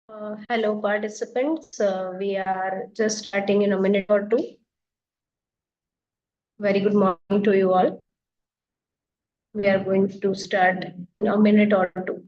Hello, participants. We are just starting in a minute or two. Very good morning to you all. We are going to start in a minute or two.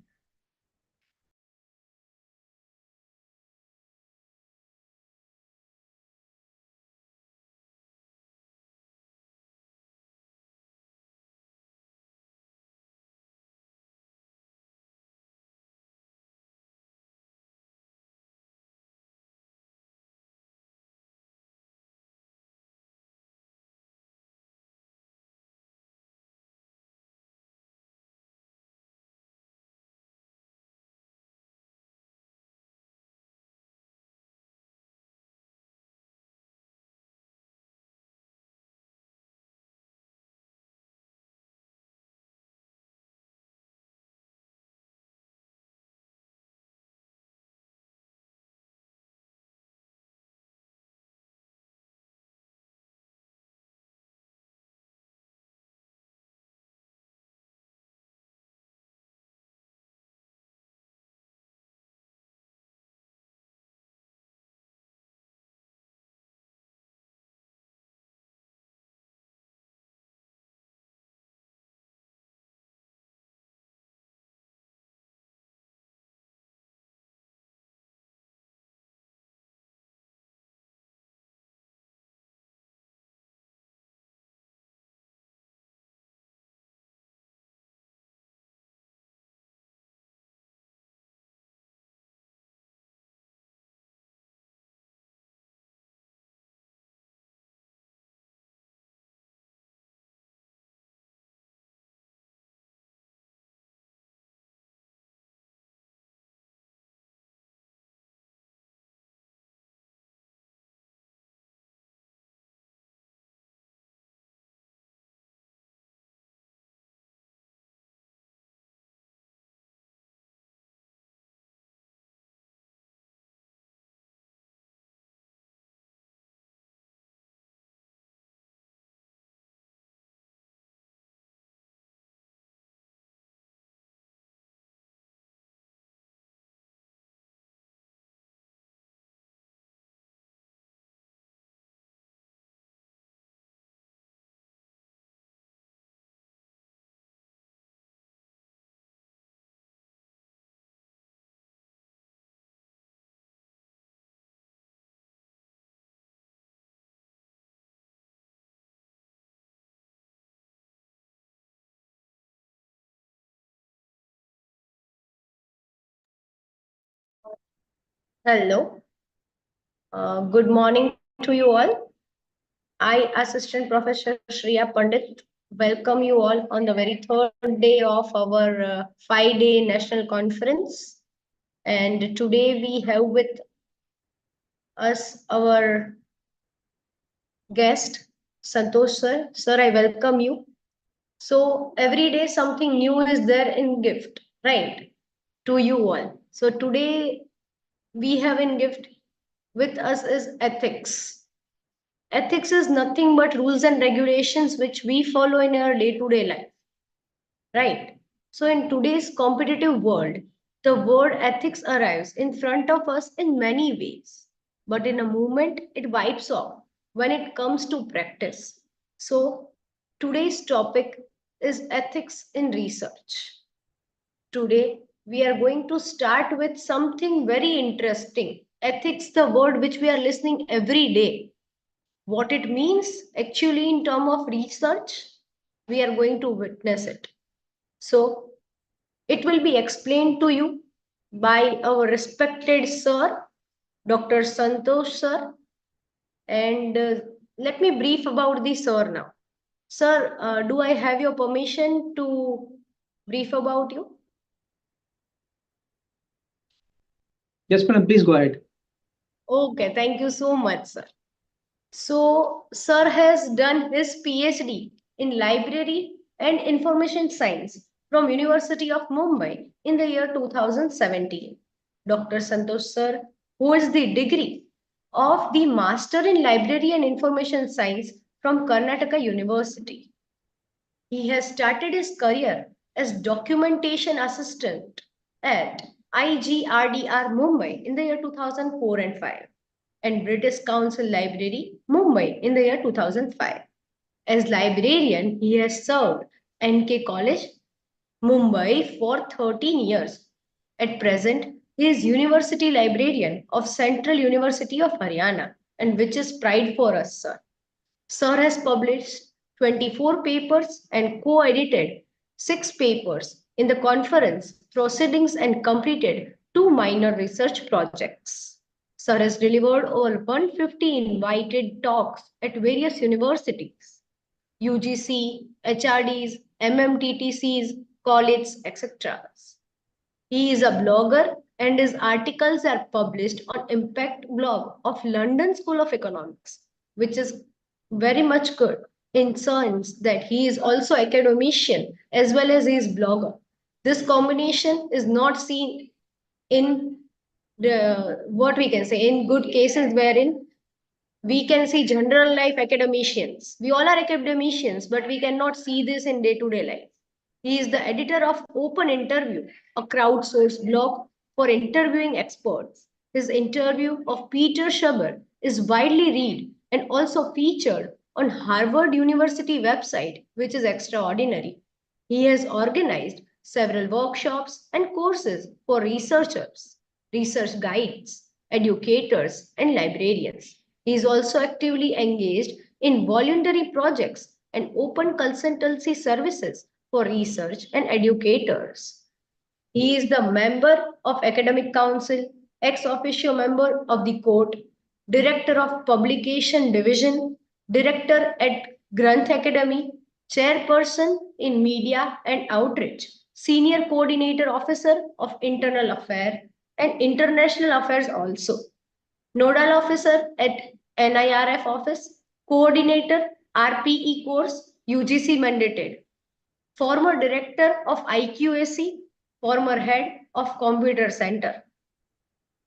Hello. Good morning to you all. I, Assistant Professor Shriya Pandit, welcome you all on the very third day of our 5-day national conference. And today we have with us our guest, Santosh sir. Sir, I welcome you. So every day something new is there in gift, right? To you all. So today we have in gift with us is ethics. Ethics is nothing but rules and regulations which we follow in our day-to-day life, right? So in today's competitive world, the word ethics arrives in front of us in many ways, but in a moment it wipes off when it comes to practice. So today's topic is ethics in research. Today we are going to start with something very interesting. Ethics, the word which we are listening every day. What it means actually in terms of research, we are going to witness it. So it will be explained to you by our respected sir, Dr. Santosh sir. And let me brief about the sir now. Sir, do I have your permission to brief about you? Yes, madam, please go ahead. Okay, thank you so much, sir. So, sir has done his PhD in library and information science from University of Mumbai in the year 2017. Dr. Santosh sir holds the degree of the Master in Library and Information Science from Karnataka University. He has started his career as documentation assistant at IGRDR Mumbai in the year 2004 and 5, and British Council Library Mumbai in the year 2005. As librarian, he has served NK College, Mumbai for 13 years. At present, he is University Librarian of Central University of Haryana, and which is pride for us, sir. Sir has published 24 papers and co-edited 6 papers in the conference proceedings and completed 2 minor research projects. Sir has delivered over 150 invited talks at various universities, UGC, HRDs, MMTTCs, colleges, etc. He is a blogger and his articles are published on Impact blog of London School of Economics, which is very much good in sense that he is also academician as well as he is blogger. This combination is not seen in the what we can say in good cases wherein we can see general life academicians. We all are academicians, but we cannot see this in day-to-day life. He is the editor of Open Interview, a crowdsourced blog for interviewing experts. His interview of Peter Schaber is widely read and also featured on Harvard University website, which is extraordinary. He has organized several workshops and courses for researchers, research guides, educators, and librarians. He is also actively engaged in voluntary projects and open consultancy services for research and educators. He is the member of Academic Council, ex officio member of the court, director of Publication Division, director at Granth Academy, chairperson in Media and Outreach, senior coordinator officer of Internal Affairs and International Affairs also, nodal officer at NIRF office, coordinator RPE course UGC mandated, former director of IQAC, former head of computer center.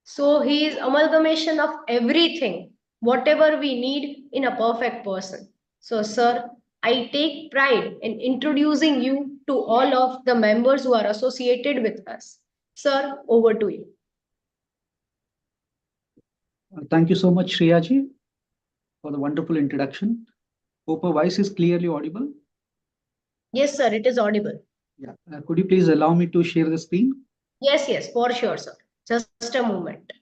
So he is amalgamation of everything, whatever we need in a perfect person. So sir, I take pride in introducing you to all of the members who are associated with us. Sir, over to you. Thank you so much, Shreyaji, for the wonderful introduction. Hope our voice is clearly audible. Yes, sir, it is audible. Yeah. Could you please allow me to share the screen? Yes, for sure, sir. Just a moment.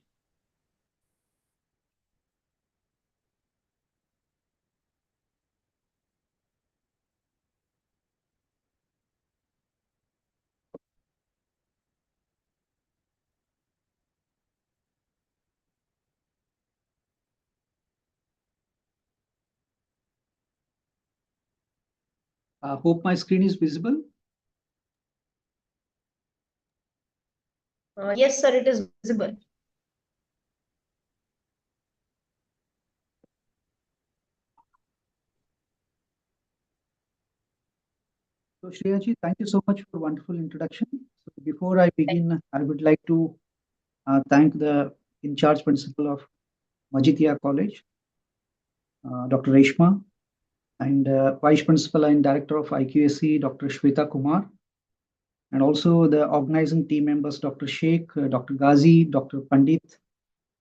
Hope my screen is visible. Yes, sir, it is visible. So Shreyaji, thank you so much for wonderful introduction. So before I begin, I would like to thank the in-charge principal of Majithia College, Dr. Reshma, and Vice Principal and Director of IQAC, Dr. Shweta Kumar, and also the organizing team members, Dr. Sheikh, Dr. Ghazi, Dr. Pandit,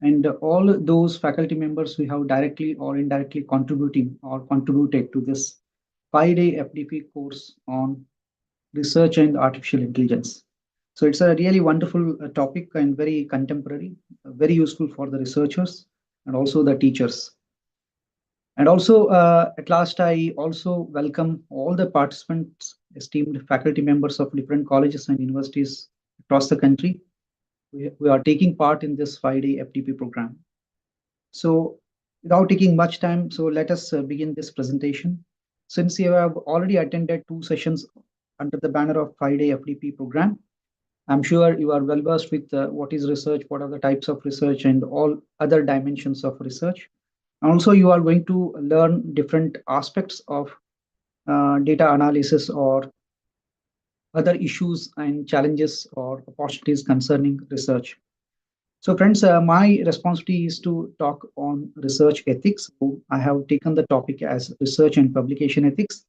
and all those faculty members who have directly or indirectly contributing or contributed to this 5-day FDP course on research and artificial intelligence. So it's a really wonderful topic and very contemporary, very useful for the researchers and also the teachers. And also, at last, I also welcome all the participants, esteemed faculty members of different colleges and universities across the country. We are taking part in this 5-day FDP program. So without taking much time, so let us begin this presentation. Since you have already attended 2 sessions under the banner of 5-day FDP program, I'm sure you are well versed with what is research, what are the types of research, and all other dimensions of research. Also, you are going to learn different aspects of data analysis or other issues and challenges or opportunities concerning research. So friends, my responsibility is to talk on research ethics. So I have taken the topic as research and publication ethics.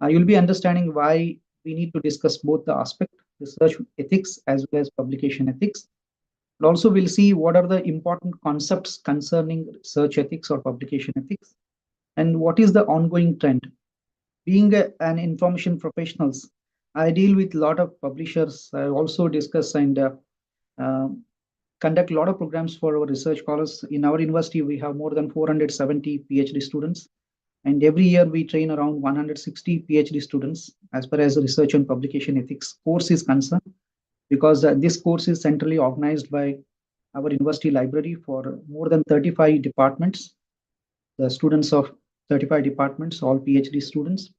You'll be understanding why we need to discuss both the aspect, research ethics as well as publication ethics. And also we'll see what are the important concepts concerning research ethics or publication ethics, and what is the ongoing trend. Being an information professionals, I deal with a lot of publishers. I also discuss and uh, conduct a lot of programs for our research scholars. In our university, we have more than 470 PhD students, and every year we train around 160 PhD students as far as research and publication ethics course is concerned, because this course is centrally organized by our university library for more than 35 departments, the students of 35 departments, all PhD students.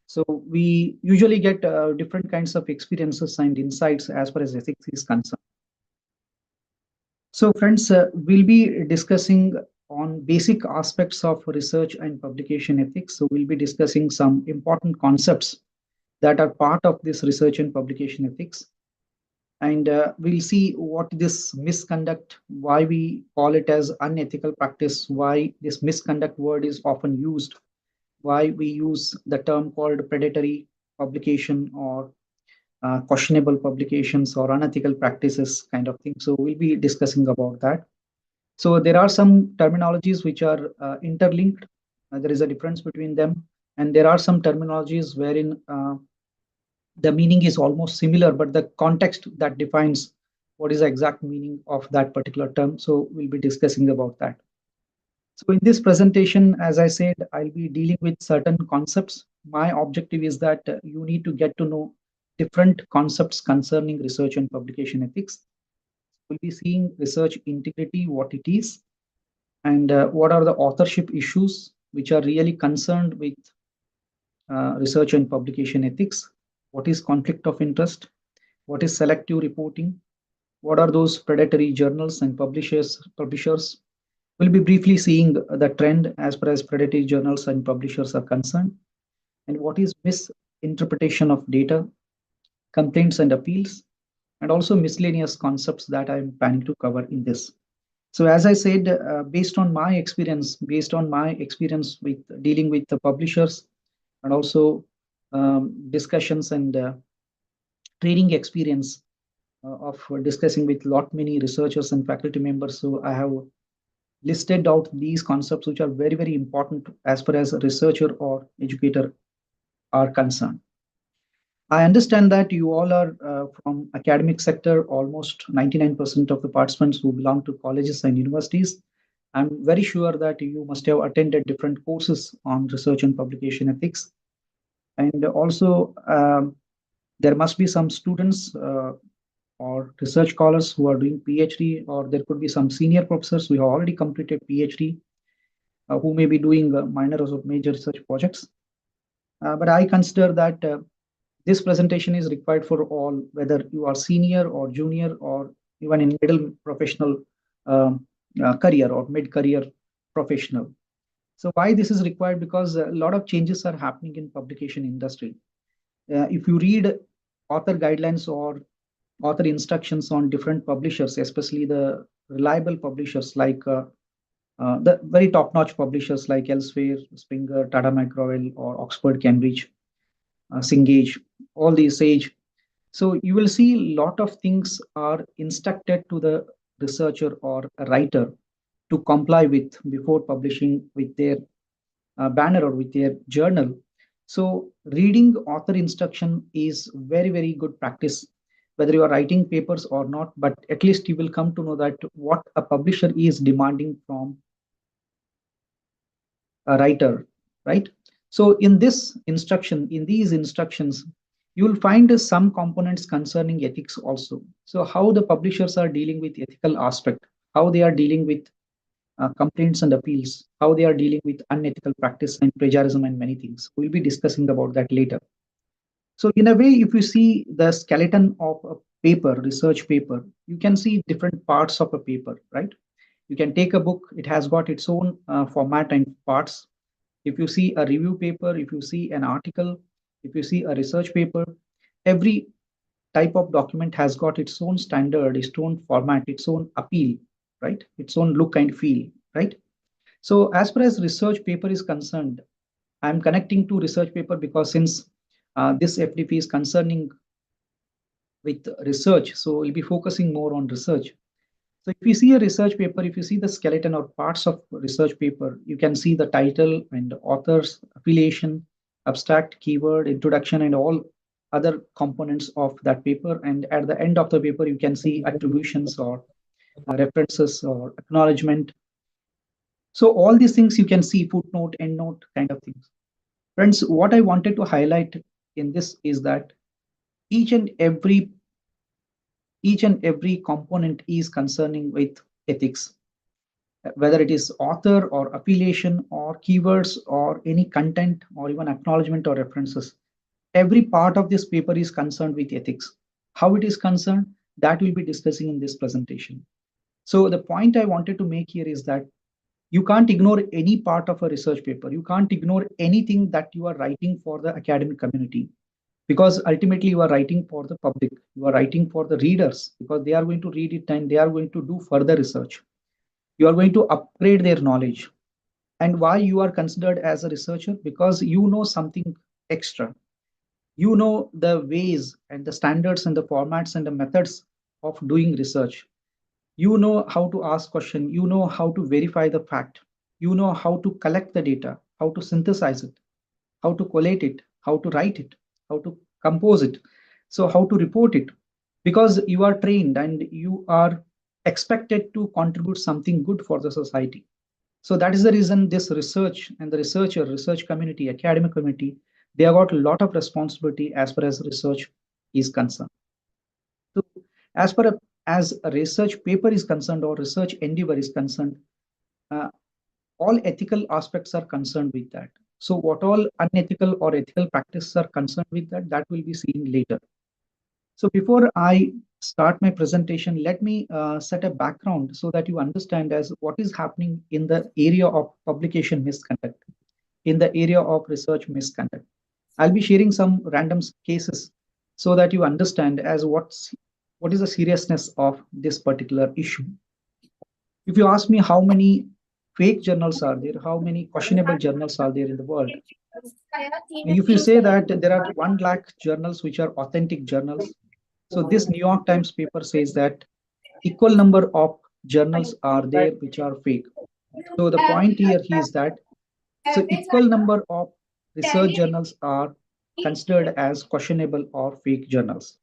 So we usually get different kinds of experiences and insights as far as ethics is concerned. So friends, we'll be discussing on basic aspects of research and publication ethics. So we'll be discussing some important concepts that are part of this research and publication ethics. And we'll see what this misconduct, why we call it as unethical practice, why this misconduct word is often used, why we use the term called predatory publication or questionable publications or unethical practices kind of thing. So we'll be discussing about that. So there are some terminologies which are interlinked. There is a difference between them, and there are some terminologies wherein the meaning is almost similar, but the context that defines what is the exact meaning of that particular term. So we'll be discussing about that. So in this presentation, as I said, I'll be dealing with certain concepts. My objective is that you need to get to know different concepts concerning research and publication ethics. We'll be seeing research integrity, what it is, and what are the authorship issues which are really concerned with research and publication ethics. What is conflict of interest? What is selective reporting? What are those predatory journals and publishers? We'll be briefly seeing the trend as far as predatory journals and publishers are concerned, and what is misinterpretation of data, complaints and appeals, and also miscellaneous concepts that I'm planning to cover in this. So as I said, based on my experience with dealing with the publishers, and also discussions and training experience of discussing with lot many researchers and faculty members. So I have listed out these concepts which are very, very important as far as a researcher or educator are concerned. I understand that you all are from academic sector, almost 99% of the participants who belong to colleges and universities. I'm very sure that you must have attended different courses on research and publication ethics. And also, there must be some students or research scholars who are doing PhD, or there could be some senior professors who have already completed PhD, who may be doing minor or major research projects. But I consider that this presentation is required for all, whether you are senior or junior or even in middle professional career or mid-career professional. So why this is required? Because a lot of changes are happening in publication industry. If you read author guidelines or author instructions on different publishers, especially the reliable publishers like the very top-notch publishers like Elsewhere, Springer, Tata McGraw-Hill, or Oxford, Cambridge, Cengage, all these Sage. So you will see a lot of things are instructed to the researcher or a writer to comply with before publishing with their banner or with their journal. So reading author instruction is very, very good practice, whether you are writing papers or not, but at least you will come to know that what a publisher is demanding from a writer, right? So in this instruction, in these instructions, you will find some components concerning ethics also. So how the publishers are dealing with ethical aspect, how they are dealing with complaints and appeals, how they are dealing with unethical practice and plagiarism and many things. We'll be discussing about that later. So in a way, if you see the skeleton of a paper, research paper, you can see different parts of a paper, right? You can take a book, it has got its own format and parts. If you see a review paper, if you see an article, if you see a research paper, every type of document has got its own standard, its own format, its own appeal, right? Its own look and feel, right? So as far as research paper is concerned, I'm connecting to research paper because since this FDP is concerning with research. So we'll be focusing more on research. So if you see a research paper, if you see the skeleton or parts of research paper, you can see the title and authors, affiliation, abstract, keyword, introduction, and all other components of that paper. And at the end of the paper, you can see attributions or references or acknowledgement. So all these things you can see footnote, endnote kind of things. Friends, what I wanted to highlight in this is that each and every each and every component is concerning with ethics, whether it is author or affiliation or keywords or any content or even acknowledgement or references. Every part of this paper is concerned with ethics. How it is concerned, that we'll be discussing in this presentation. So the point I wanted to make here is that you can't ignore any part of a research paper. You can't ignore anything that you are writing for the academic community, because ultimately you are writing for the public. You are writing for the readers because they are going to read it and they are going to do further research. You are going to upgrade their knowledge. And why you are considered as a researcher? Because you know something extra. You know the ways and the standards and the formats and the methods of doing research. You know how to ask question. You know how to verify the fact. You know how to collect the data, how to synthesize it, how to collate it, how to write it, how to compose it, so how to report it, because you are trained and you are expected to contribute something good for the society. So that is the reason this research and the research community, academic community, they have got a lot of responsibility as far as research is concerned. So as far as a research paper is concerned or research endeavor is concerned, uh, all ethical aspects are concerned with that. So what all unethical or ethical practices are concerned with that, that will be seen later. So before I start my presentation, let me set a background so that you understand as what is happening in the area of publication misconduct, in the area of research misconduct. I'll be sharing some random cases so that you understand as what is the seriousness of this particular issue. If you ask me how many fake journals are there, how many questionable journals are there in the world, if you say that there are 1 lakh journals which are authentic journals, so this New York Times paper says that equal number of journals are there which are fake. So the point here is that so equal number of research journals are considered as questionable or fake journals.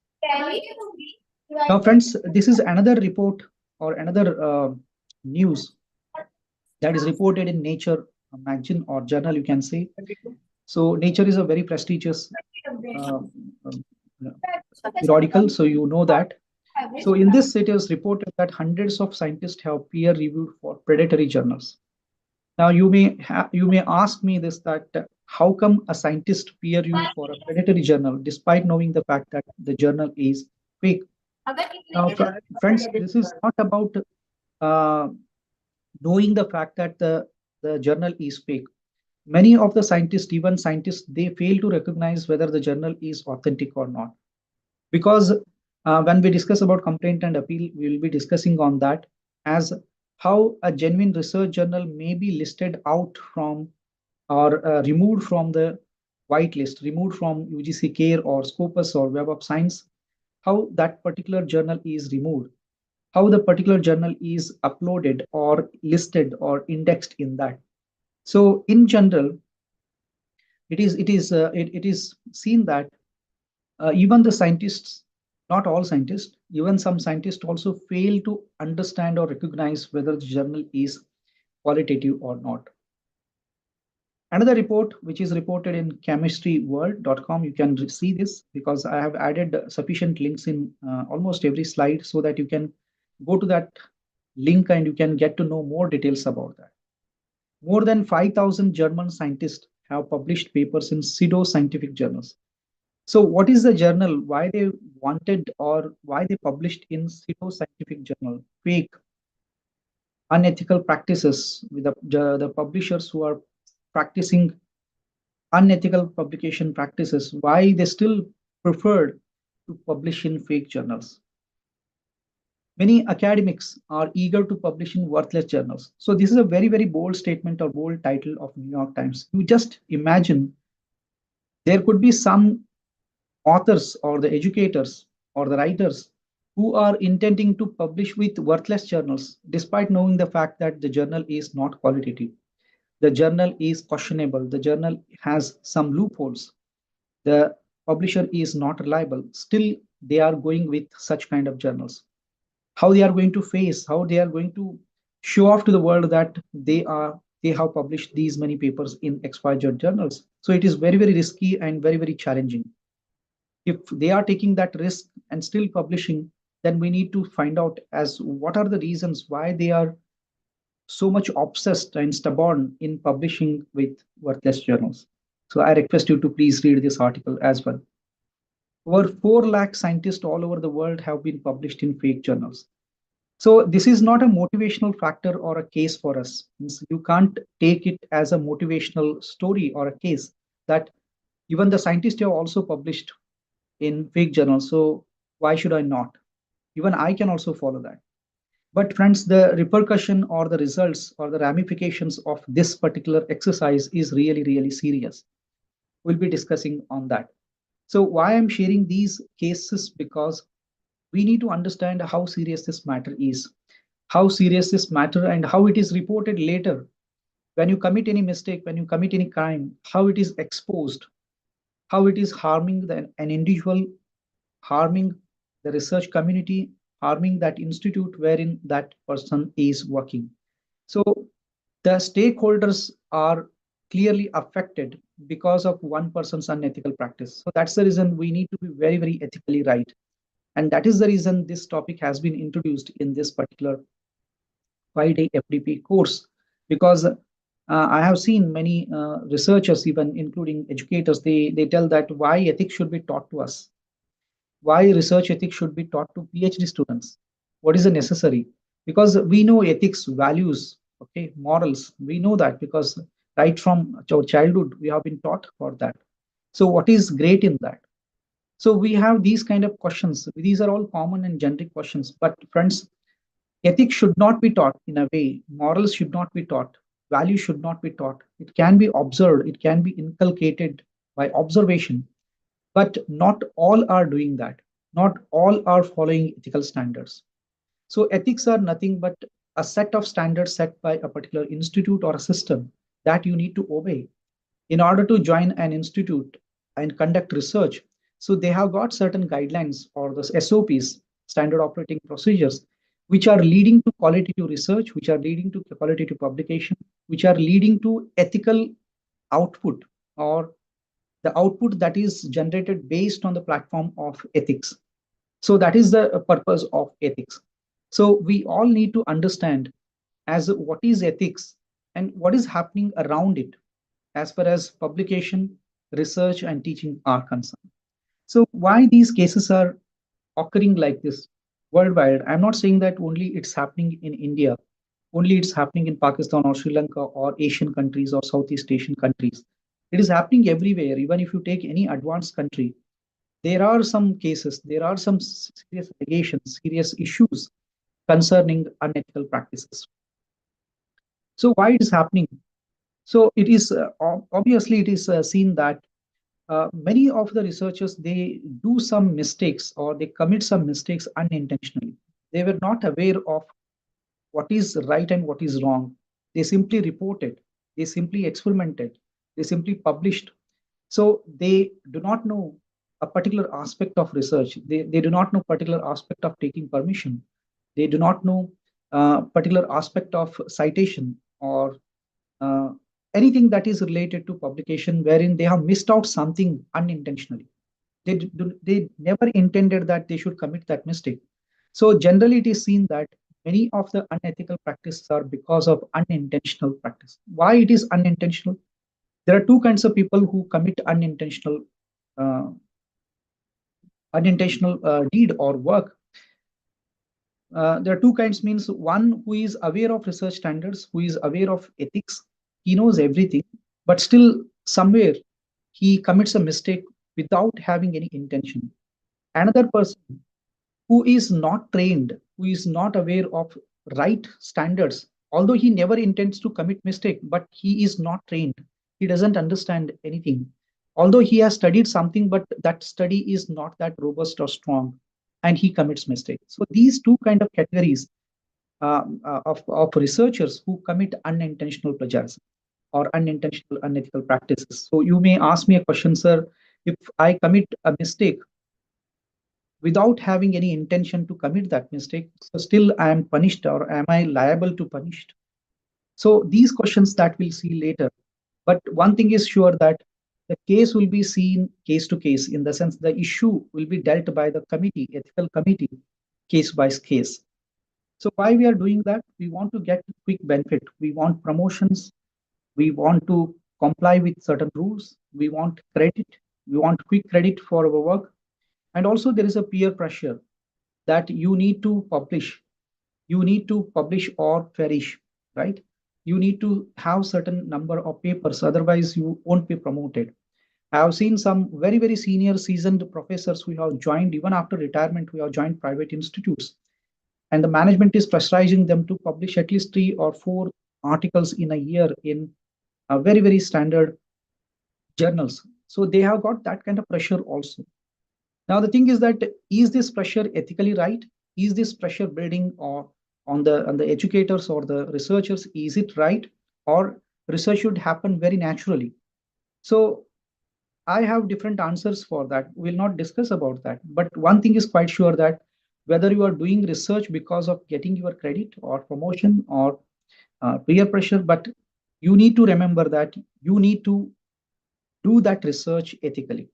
Now, friends, this is another report or another news that is reported in Nature magazine or journal, you can say. So Nature is a very prestigious uh, um, periodical, so you know that. So in this, it is reported that hundreds of scientists have peer reviewed for predatory journals. Now you may ask me this that how come a scientist peer review for a predatory journal despite knowing the fact that the journal is fake? Now, friends, this is not about uh, knowing the fact that the journal is fake. Many of the scientists, even scientists, they fail to recognize whether the journal is authentic or not. Because when we discuss about complaint and appeal, we will be discussing on that as how a genuine research journal may be listed out from or removed from the whitelist, removed from UGC CARE or Scopus or Web of Science, how that particular journal is removed, how the particular journal is uploaded or listed or indexed in that. So in general, it is seen that even the scientists, not all scientists, even some scientists also fail to understand or recognize whether the journal is qualitative or not. Another report, which is reported in chemistryworld.com, you can see this because I have added sufficient links in almost every slide so that you can go to that link and you can get to know more details about that. More than 5,000 German scientists have published papers in pseudo-scientific journals. So what is the journal? Why they wanted or why they published in pseudo-scientific journal? Fake, unethical practices with the publishers who are practicing unethical publication practices. Why they still preferred to publish in fake journals? Many academics are eager to publish in worthless journals. So this is a very, very bold statement or bold title of New York Times. You just imagine there could be some authors or the educators or the writers who are intending to publish with worthless journals, despite knowing the fact that the journal is not qualitative, the journal is questionable, the journal has some loopholes, the publisher is not reliable, still they are going with such kind of journals. How they are going to face, how they are going to show off to the world that they have published these many papers in XYZ journals. So it is very, very risky and very, very challenging. If they are taking that risk and still publishing, then we need to find out as what are the reasons why they are so much obsessed and stubborn in publishing with worthless journals. So I request you to please read this article as well. Over 4 lakh scientists all over the world have been published in fake journals. So this is not a motivational factor or a case for us. Means you can't take it as a motivational story or a case that even the scientists have also published in fake journals. So why should I not? Even I can also follow that. But friends, the repercussion or the results or the ramifications of this particular exercise is really, really serious. We'll be discussing on that. So why I'm sharing these cases, because we need to understand how serious this matter is, how serious this matter and how it is reported later. When you commit any mistake, when you commit any crime, how it is exposed, how it is harming an individual, harming the research community, harming that institute wherein that person is working. So the stakeholders are clearly affected because of one person's unethical practice. So that's the reason we need to be very, very ethically right. And that is the reason this topic has been introduced in this particular 5-day FDP course. Because I have seen many researchers, even including educators, they tell that why ethics should be taught to us, why research ethics should be taught to PhD students. What is the necessary? Because we know ethics, values, okay, morals. We know that because right from our childhood we have been taught about that. So what is great in that? So we have these kind of questions. These are all common and generic questions. But friends, ethics should not be taught in a way. Morals should not be taught. Values should not be taught. It can be observed. It can be inculcated by observation. But not all are doing that. Not all are following ethical standards. So ethics are nothing but a set of standards set by a particular institute or a system that you need to obey in order to join an institute and conduct research. So they have got certain guidelines or the SOPs, standard operating procedures, which are leading to qualitative research, which are leading to qualitative publication, which are leading to ethical output or the output that is generated based on the platform of ethics. So that is the purpose of ethics. So we all need to understand as what is ethics and what is happening around it as far as publication, research, and teaching are concerned. So why these cases are occurring like this worldwide? I'm not saying that only it's happening in India, only it's happening in Pakistan or Sri Lanka or Asian countries or Southeast Asian countries. It is happening everywhere. Even if you take any advanced country, there are some cases, there are some serious allegations, serious issues concerning unethical practices. So why it is happening? So it is obviously it is seen that many of the researchers, they do some mistakes or they commit some mistakes unintentionally. They were not aware of what is right and what is wrong. They simply reported, they simply experimented, they simply published. So they do not know a particular aspect of research. They do not know particular aspect of taking permission. They do not know particular aspect of citation or uh, anything that is related to publication wherein they have missed out something unintentionally. They never intended that they should commit that mistake. So generally it is seen that many of the unethical practices are because of unintentional practice. Why it is unintentional? There are two kinds of people who commit uh, unintentional deed or work. There are two kinds, means one who is aware of research standards, who is aware of ethics, he knows everything, but still somewhere he commits a mistake without having any intention. Another person who is not trained, who is not aware of right standards, although he never intends to commit mistake, but he is not trained. He doesn't understand anything. Although he has studied something, but that study is not that robust or strong. and he commits mistakes. So these two kind of categories of researchers who commit unintentional plagiarism or unintentional unethical practices. So you may ask me a question, sir, if I commit a mistake without having any intention to commit that mistake, so still I am punished or am I liable to punished? So these questions that we'll see later. But one thing is sure that the case will be seen case to case, in the sense the issue will be dealt by the committee, ethical committee, case by case. So why we are doing that? We want to get quick benefit. We want promotions. We want to comply with certain rules. We want credit. We want quick credit for our work. And also there is a peer pressure that you need to publish. You need to publish or perish, right? You need to have certain number of papers, otherwise you won't be promoted. I have seen some very, very senior seasoned professors who have joined even after retirement, who have joined private institutes. And the management is pressurizing them to publish at least 3 or 4 articles in a year in very, very standard journals. So they have got that kind of pressure also. Now, the thing is that is this pressure ethically right? Is this pressure building or on the educators or the researchers? Is it right? Or research should happen very naturally? So I have different answers for that. We'll not discuss about that. But one thing is quite sure that whether you are doing research because of getting your credit or promotion or peer pressure, but you need to remember that you need to do that research ethically.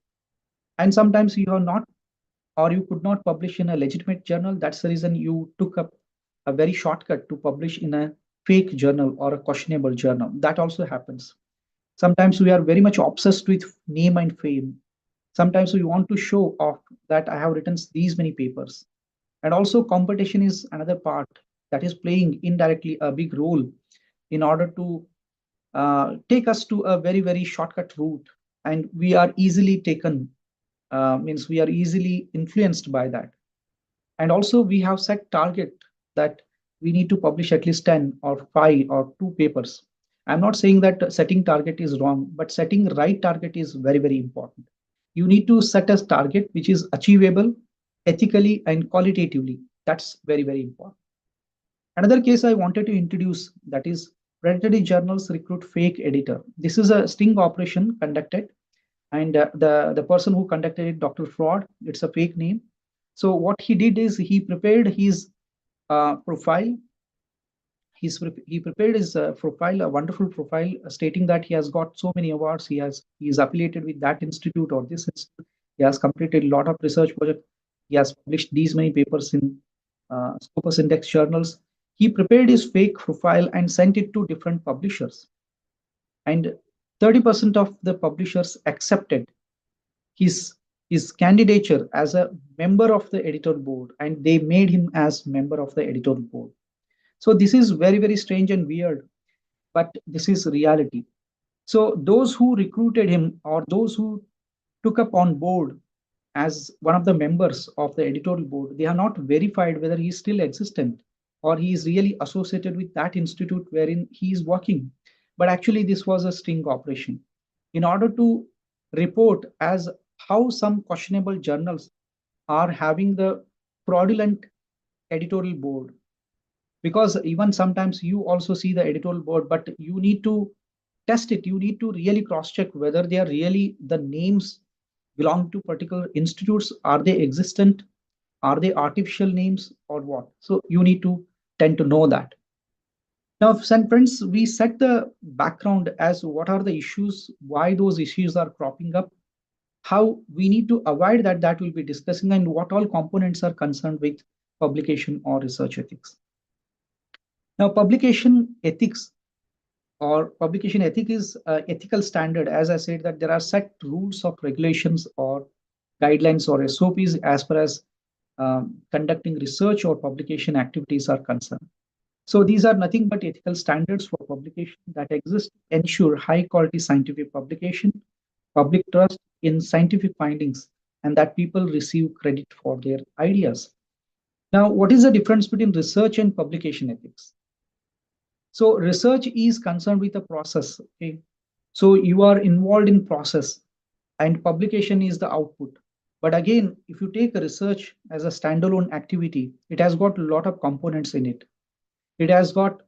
And sometimes you are not, or you could not publish in a legitimate journal. That's the reason you took up a very shortcut to publish in a fake journal or a questionable journal. That also happens. Sometimes we are very much obsessed with name and fame. Sometimes we want to show off that I have written these many papers. And also competition is another part that is playing indirectly a big role in order to take us to a very, very shortcut route. And we are easily taken, means we are easily influenced by that. And also we have set target that we need to publish at least 10 or 5 or 2 papers. I'm not saying that setting target is wrong, but setting right target is very, very important. You need to set a target which is achievable ethically and qualitatively. That's very, very important. Another case I wanted to introduce, that is predatory journals recruit fake editor. This is a sting operation conducted, and the person who conducted it, Dr. Fraud, it's a fake name. So what he did is he prepared his profile. He prepared his profile, a wonderful profile, stating that he has got so many awards. He is affiliated with that institute or this institute. He has completed a lot of research projects. He has published these many papers in Scopus Index journals. He prepared his fake profile and sent it to different publishers. And 30% of the publishers accepted his his candidature as a member of the editorial board, and they made him as member of the editorial board. So this is very, very strange and weird, but this is reality. So those who recruited him or those who took up on board as one of the members of the editorial board, they are not verified whether he is still existent or he is really associated with that institute wherein he is working. But actually, this was a sting operation in order to report as how some questionable journals are having the fraudulent editorial board. Because even sometimes you also see the editorial board, but you need to test it. You need to really cross check whether they are really the names belong to particular institutes. Are they existent? Are they artificial names or what? So you need to tend to know that. Now, friends, we set the background as what are the issues, why those issues are cropping up, how we need to avoid that, that we'll be discussing, and what all components are concerned with publication or research ethics. Now, publication ethics or publication ethic is ethical standard. As I said, that there are set rules of regulations or guidelines or SOPs as far as conducting research or publication activities are concerned. So these are nothing but ethical standards for publication that exist, ensure high quality scientific publication, public trust in scientific findings, and that people receive credit for their ideas. Now, what is the difference between research and publication ethics? So research is concerned with the process. Okay. So you are involved in process and publication is the output. But again, if you take a research as a standalone activity, it has got a lot of components in it. It has got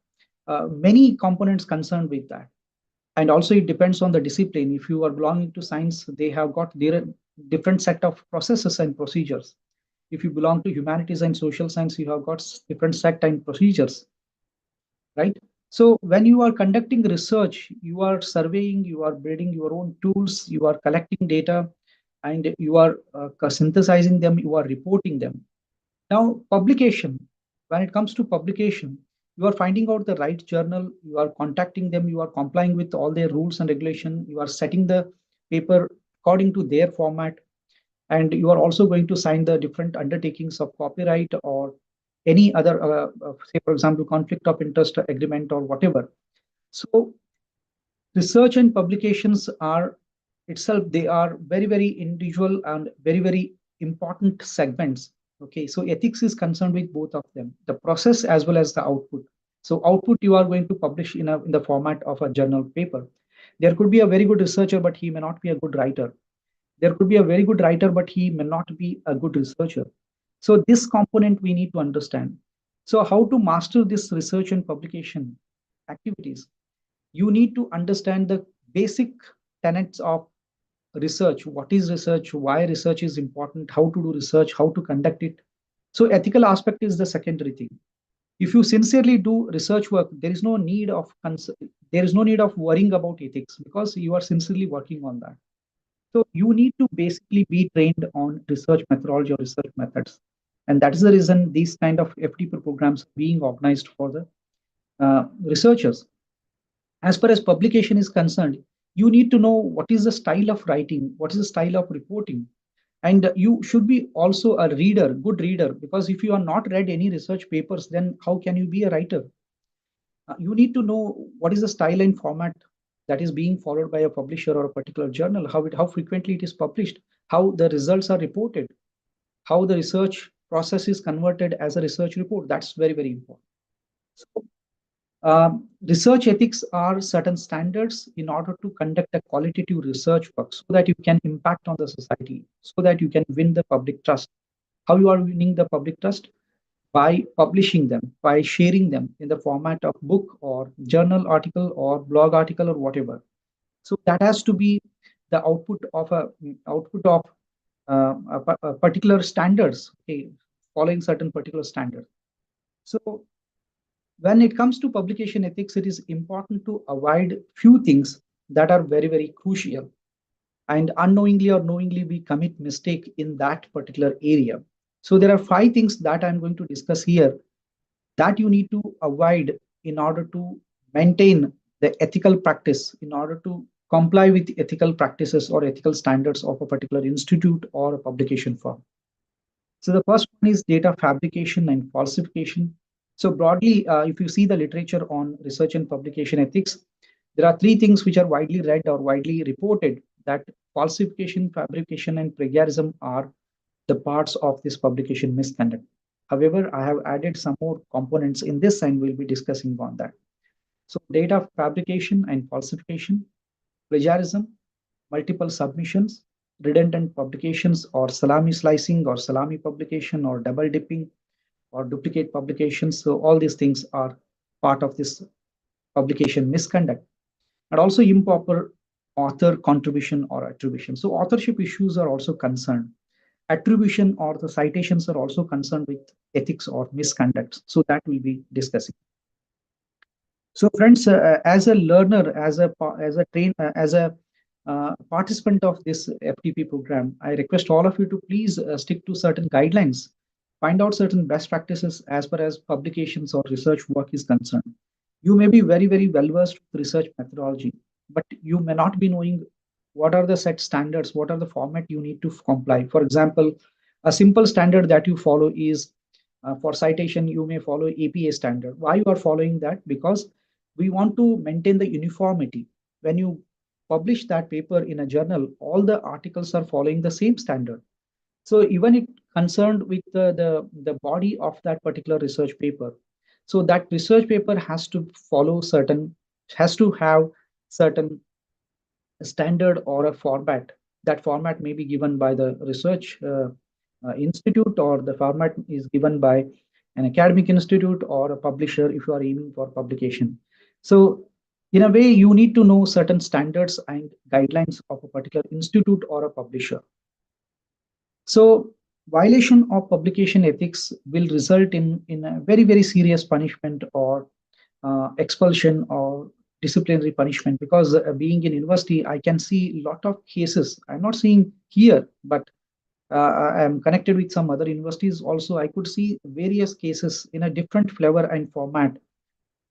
many components concerned with that. And also it depends on the discipline. If you are belonging to science, they have got their different set of processes and procedures. If you belong to humanities and social science, you have got different set and procedures, right? So when you are conducting research, you are surveying, you are building your own tools, you are collecting data, and you are synthesizing them, you are reporting them. Now, publication, when it comes to publication, you are finding out the right journal, you are contacting them, you are complying with all their rules and regulation, you are setting the paper according to their format, and you are also going to sign the different undertakings of copyright or any other, say, for example, conflict of interest agreement or whatever. So research and publications are itself, they are very, very individual and very, very important segments. Okay, so ethics is concerned with both of them, the process as well as the output. So output you are going to publish in the format of a journal paper. There could be a very good researcher, but he may not be a good writer. There could be a very good writer, but he may not be a good researcher. So this component we need to understand. So how to master this research and publication activities? You need to understand the basic tenets of research. What is research? Why research is important? How to do research? How to conduct it? So ethical aspect is the secondary thing. If you sincerely do research work, there is no need of worrying about ethics because you are sincerely working on that. So you need to basically be trained on research methodology or research methods. And that is the reason these kind of FDP programs are being organized for the researchers. As far as publication is concerned, you need to know what is the style of writing, what is the style of reporting. And you should be also a reader, good reader, because if you are not read any research papers, then how can you be a writer? You need to know what is the style and format that is being followed by a publisher or a particular journal, how frequently it is published, how the results are reported, how the research process is converted as a research report. That's very, very important. So, research ethics are certain standards in order to conduct a qualitative research work so that you can impact on the society, so that you can win the public trust. How you are winning the public trust? By publishing them, by sharing them in the format of book or journal article or blog article or whatever. So that has to be the output of a particular standards, okay, following certain particular standards. So when it comes to publication ethics, it is important to avoid few things that are very, very crucial. And unknowingly or knowingly, we commit mistake in that particular area. So there are 5 things that I'm going to discuss here that you need to avoid in order to maintain the ethical practice, in order to comply with ethical practices or ethical standards of a particular institute or a publication firm. So the first one is data fabrication and falsification. So broadly, if you see the literature on research and publication ethics, there are 3 things which are widely read or widely reported, that falsification, fabrication, and plagiarism are the parts of this publication misconduct. However, I have added some more components in this and we'll be discussing on that. So data fabrication and falsification, plagiarism, multiple submissions, redundant publications or salami slicing or salami publication or double dipping or duplicate publications. So all these things are part of this publication misconduct, and also improper author contribution or attribution. So authorship issues are also concerned. Attribution or the citations are also concerned with ethics or misconduct. So that we'll be discussing. So friends, as a learner, as a participant of this FTP program, I request all of you to please stick to certain guidelines, find out certain best practices as far as publications or research work is concerned. You may be very, very well versed with research methodology, but you may not be knowing what are the set standards, what are the format you need to comply. For example, a simple standard that you follow is for citation, you may follow APA standard. Why you are following that? Because we want to maintain the uniformity. When you publish that paper in a journal, all the articles are following the same standard. So even it concerned with the body of that particular research paper. So that research paper has to follow certain, has to have certain standard or a format. That format may be given by the research institute, or the format is given by an academic institute or a publisher if you are aiming for publication. So in a way, you need to know certain standards and guidelines of a particular institute or a publisher. So violation of publication ethics will result in a very, very serious punishment, or expulsion or disciplinary punishment. Because being in university, I can see a lot of cases. I'm not seeing here, but I am connected with some other universities also. I could see various cases in a different flavor and format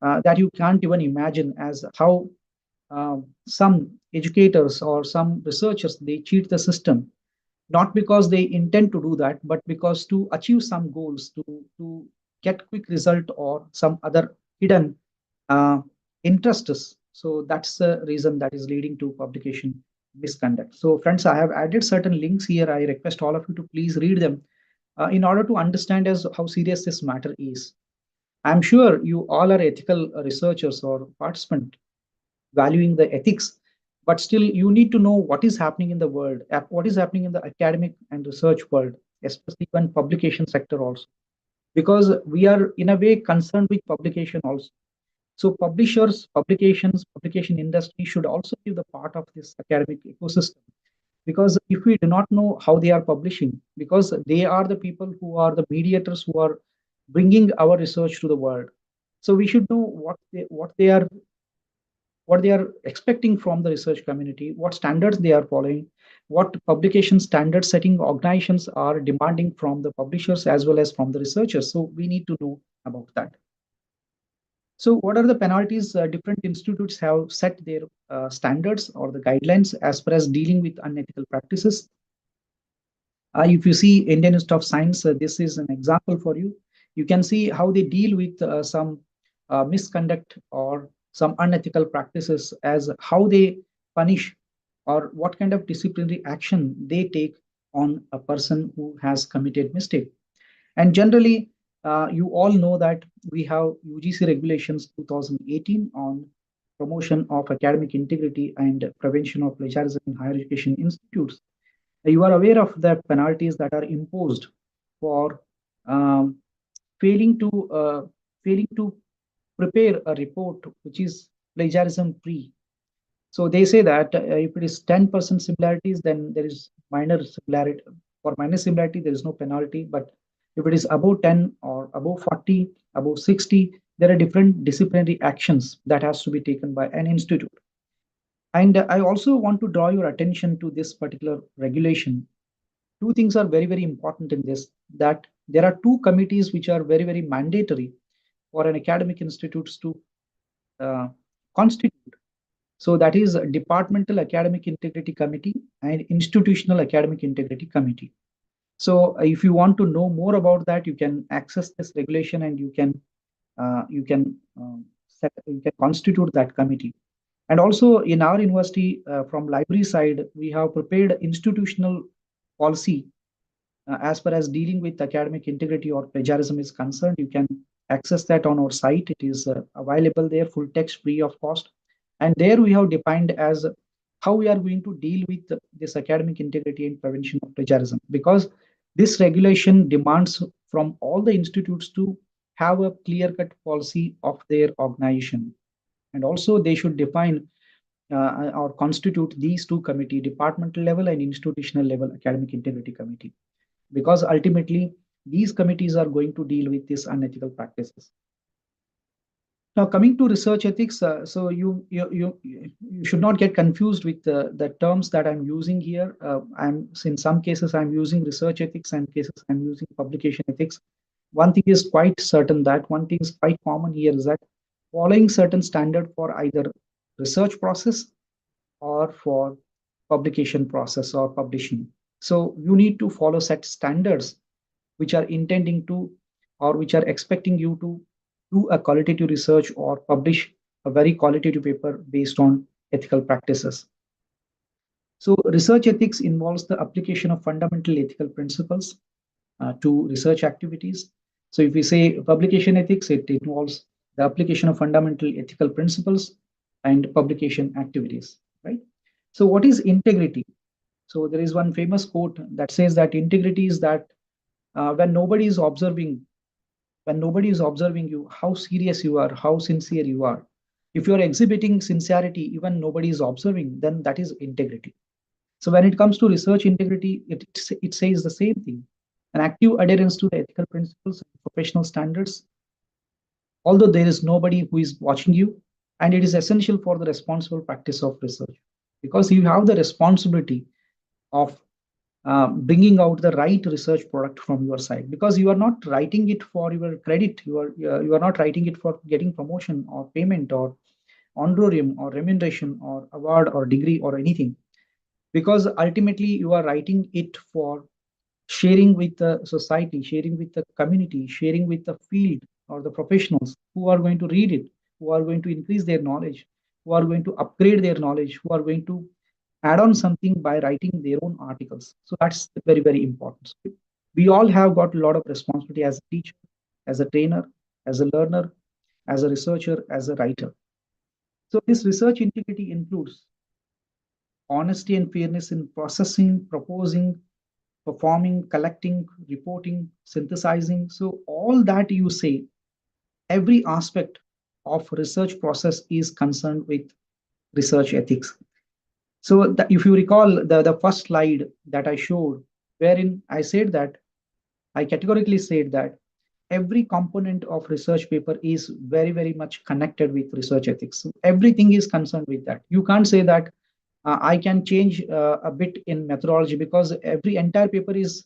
that you can't even imagine, as how some educators or some researchers, they cheat the system, not because they intend to do that, but because to achieve some goals, to get quick result or some other hidden uh, interests. So that's the reason that is leading to publication misconduct. So friends, I have added certain links here. I request all of you to please read them in order to understand as how serious this matter is. I'm sure you all are ethical researchers or participants valuing the ethics, but still you need to know what is happening in the world, what is happening in the academic and research world, especially when publication sector also, because we are in a way concerned with publication also. So publishers, publications, publication industry should also be the part of this academic ecosystem, because if we do not know how they are publishing, because they are the people who are the mediators who are bringing our research to the world. So we should know what they are expecting from the research community, what standards they are following, what publication standard setting organizations are demanding from the publishers as well as from the researchers. So we need to know about that. So what are the penalties? Different institutes have set their standards or the guidelines as far as dealing with unethical practices. If you see Indian Institute of Science, this is an example for you. You can see how they deal with some misconduct or some unethical practices, as how they punish or what kind of disciplinary action they take on a person who has committed mistake. And generally, you all know that we have UGC regulations 2018 on promotion of academic integrity and prevention of plagiarism in higher education institutes. You are aware of the penalties that are imposed for um, failing to failing to prepare a report which is plagiarism free. So they say that if it is 10% similarities, then there is minor similarity. For minor similarity, there is no penalty. But if it is above 10 or above 40, above 60, there are different disciplinary actions that has to be taken by an institute. And I also want to draw your attention to this particular regulation. Two things are very, very important in this, that there are two committees which are very, very mandatory for an academic institutes to uh, constitute. So that is Departmental Academic Integrity Committee and Institutional Academic Integrity Committee. So if you want to know more about that, you can access this regulation and you can constitute that committee. And also in our university, from library side, we have prepared institutional policy as far as dealing with academic integrity or plagiarism is concerned. You can access that on our site. It is available there, full text, free of cost. And there we have defined as how we are going to deal with this academic integrity and prevention of plagiarism, because this regulation demands from all the institutes to have a clear cut policy of their organization. And also they should define or constitute these two committee, departmental level and institutional level academic integrity committee, because ultimately these committees are going to deal with these unethical practices. Now, coming to research ethics, so you should not get confused with the terms that I'm using here. I'm in some cases I'm using research ethics, and cases I'm using publication ethics. One thing is quite certain, that one thing is quite common here, is that following certain standard for either research process or for publication process or publishing. So you need to follow set standards which are intending to, or which are expecting you to do a qualitative research or publish a very qualitative paper based on ethical practices. So research ethics involves the application of fundamental ethical principles to research activities. So if we say publication ethics, it involves the application of fundamental ethical principles and publication activities, right? So what is integrity? So there is one famous quote that says that integrity is that when nobody is observing, when nobody is observing you, how serious you are, how sincere you are. If you are exhibiting sincerity, even nobody is observing, then that is integrity. So when it comes to research integrity, it says the same thing. An active adherence to the ethical principles and professional standards, although there is nobody who is watching you, and it is essential for the responsible practice of research because you have the responsibility of bringing out the right research product from your side because you are not writing it for your credit, you are not writing it for getting promotion or payment or honorarium or remuneration or award or degree or anything, because ultimately you are writing it for sharing with the society, sharing with the community, sharing with the field or the professionals who are going to read it, who are going to increase their knowledge, who are going to upgrade their knowledge, who are going to add on something by writing their own articles. So that's very, very important. So we all have got a lot of responsibility as a teacher, as a trainer, as a learner, as a researcher, as a writer. So this research integrity includes honesty and fairness in processing, proposing, performing, collecting, reporting, synthesizing. So all that you say, every aspect of research process is concerned with research ethics. So if you recall the first slide that I showed, wherein I said that I categorically said that every component of research paper is very, very much connected with research ethics. So everything is concerned with that. You can't say that I can change a bit in methodology because every entire paper is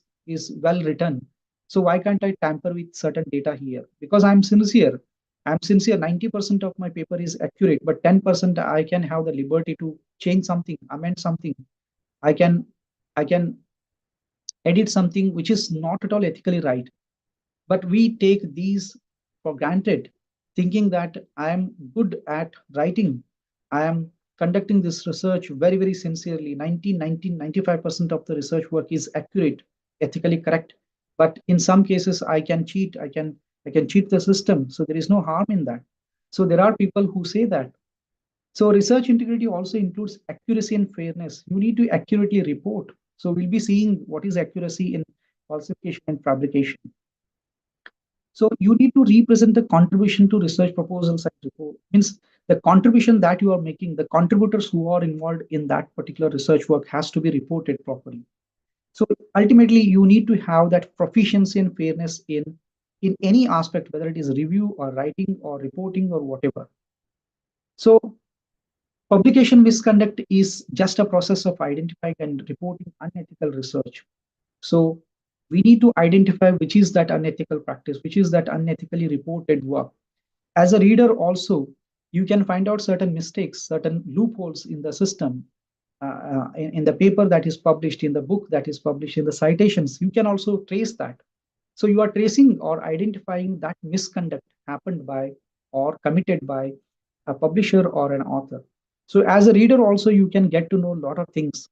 well written. So why can't I tamper with certain data here? Because I'm sincere. I'm sincere. 90% of my paper is accurate, but 10% I can have the liberty to change something, amend something. I can I can edit something which is not at all ethically right. But we take these for granted, thinking that I am good at writing. I am conducting this research very, very sincerely. 95% of the research work is accurate, ethically correct. But in some cases, I can cheat. I can cheat the system. So there is no harm in that. So there are people who say that. So research integrity also includes accuracy and fairness. You need to accurately report. So we'll be seeing what is accuracy in falsification and fabrication. So you need to represent the contribution to research proposals and report. Means the contribution that you are making, the contributors who are involved in that particular research work has to be reported properly. So ultimately, you need to have that proficiency and fairness in any aspect, whether it is review or writing or reporting or whatever. So publication misconduct is just a process of identifying and reporting unethical research. So we need to identify which is that unethical practice, which is that unethically reported work. As a reader also, you can find out certain mistakes, certain loopholes in the system, in the paper that is published, in the book that is published, in the citations. You can also trace that. So you are tracing or identifying that misconduct happened by or committed by a publisher or an author. So as a reader also, you can get to know a lot of things.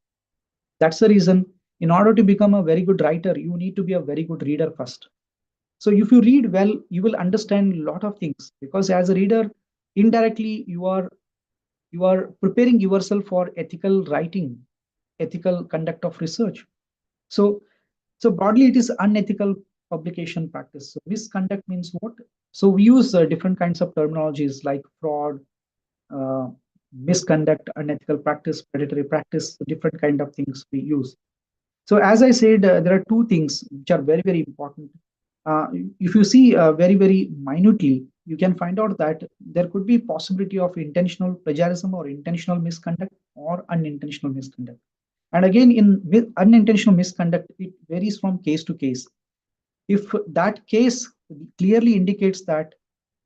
That's the reason, in order to become a very good writer, you need to be a very good reader first. So if you read well, you will understand a lot of things because as a reader, indirectly you are preparing yourself for ethical writing, ethical conduct of research. So so broadly, it is unethical publication practice. So misconduct means what? So we use different kinds of terminologies like fraud, uh, misconduct, unethical practice, predatory practice, different kind of things we use. So as I said, there are two things which are very, very important. Uh, if you see very, very minutely, you can find out that there could be possibility of intentional plagiarism or intentional misconduct or unintentional misconduct. And again, in unintentional misconduct, it varies from case to case. If that case clearly indicates that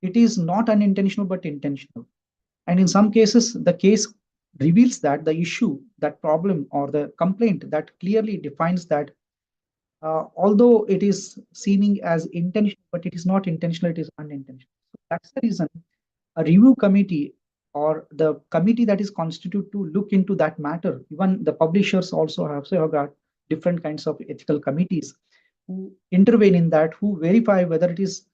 it is not unintentional but intentional, and in some cases, the case reveals that the issue, that problem, or the complaint that clearly defines that although it is seeming as intentional, but it is not intentional, it is unintentional. So that's the reason a review committee or the committee that is constituted to look into that matter, even the publishers also have got different kinds of ethical committees who intervene in that, who verify whether it is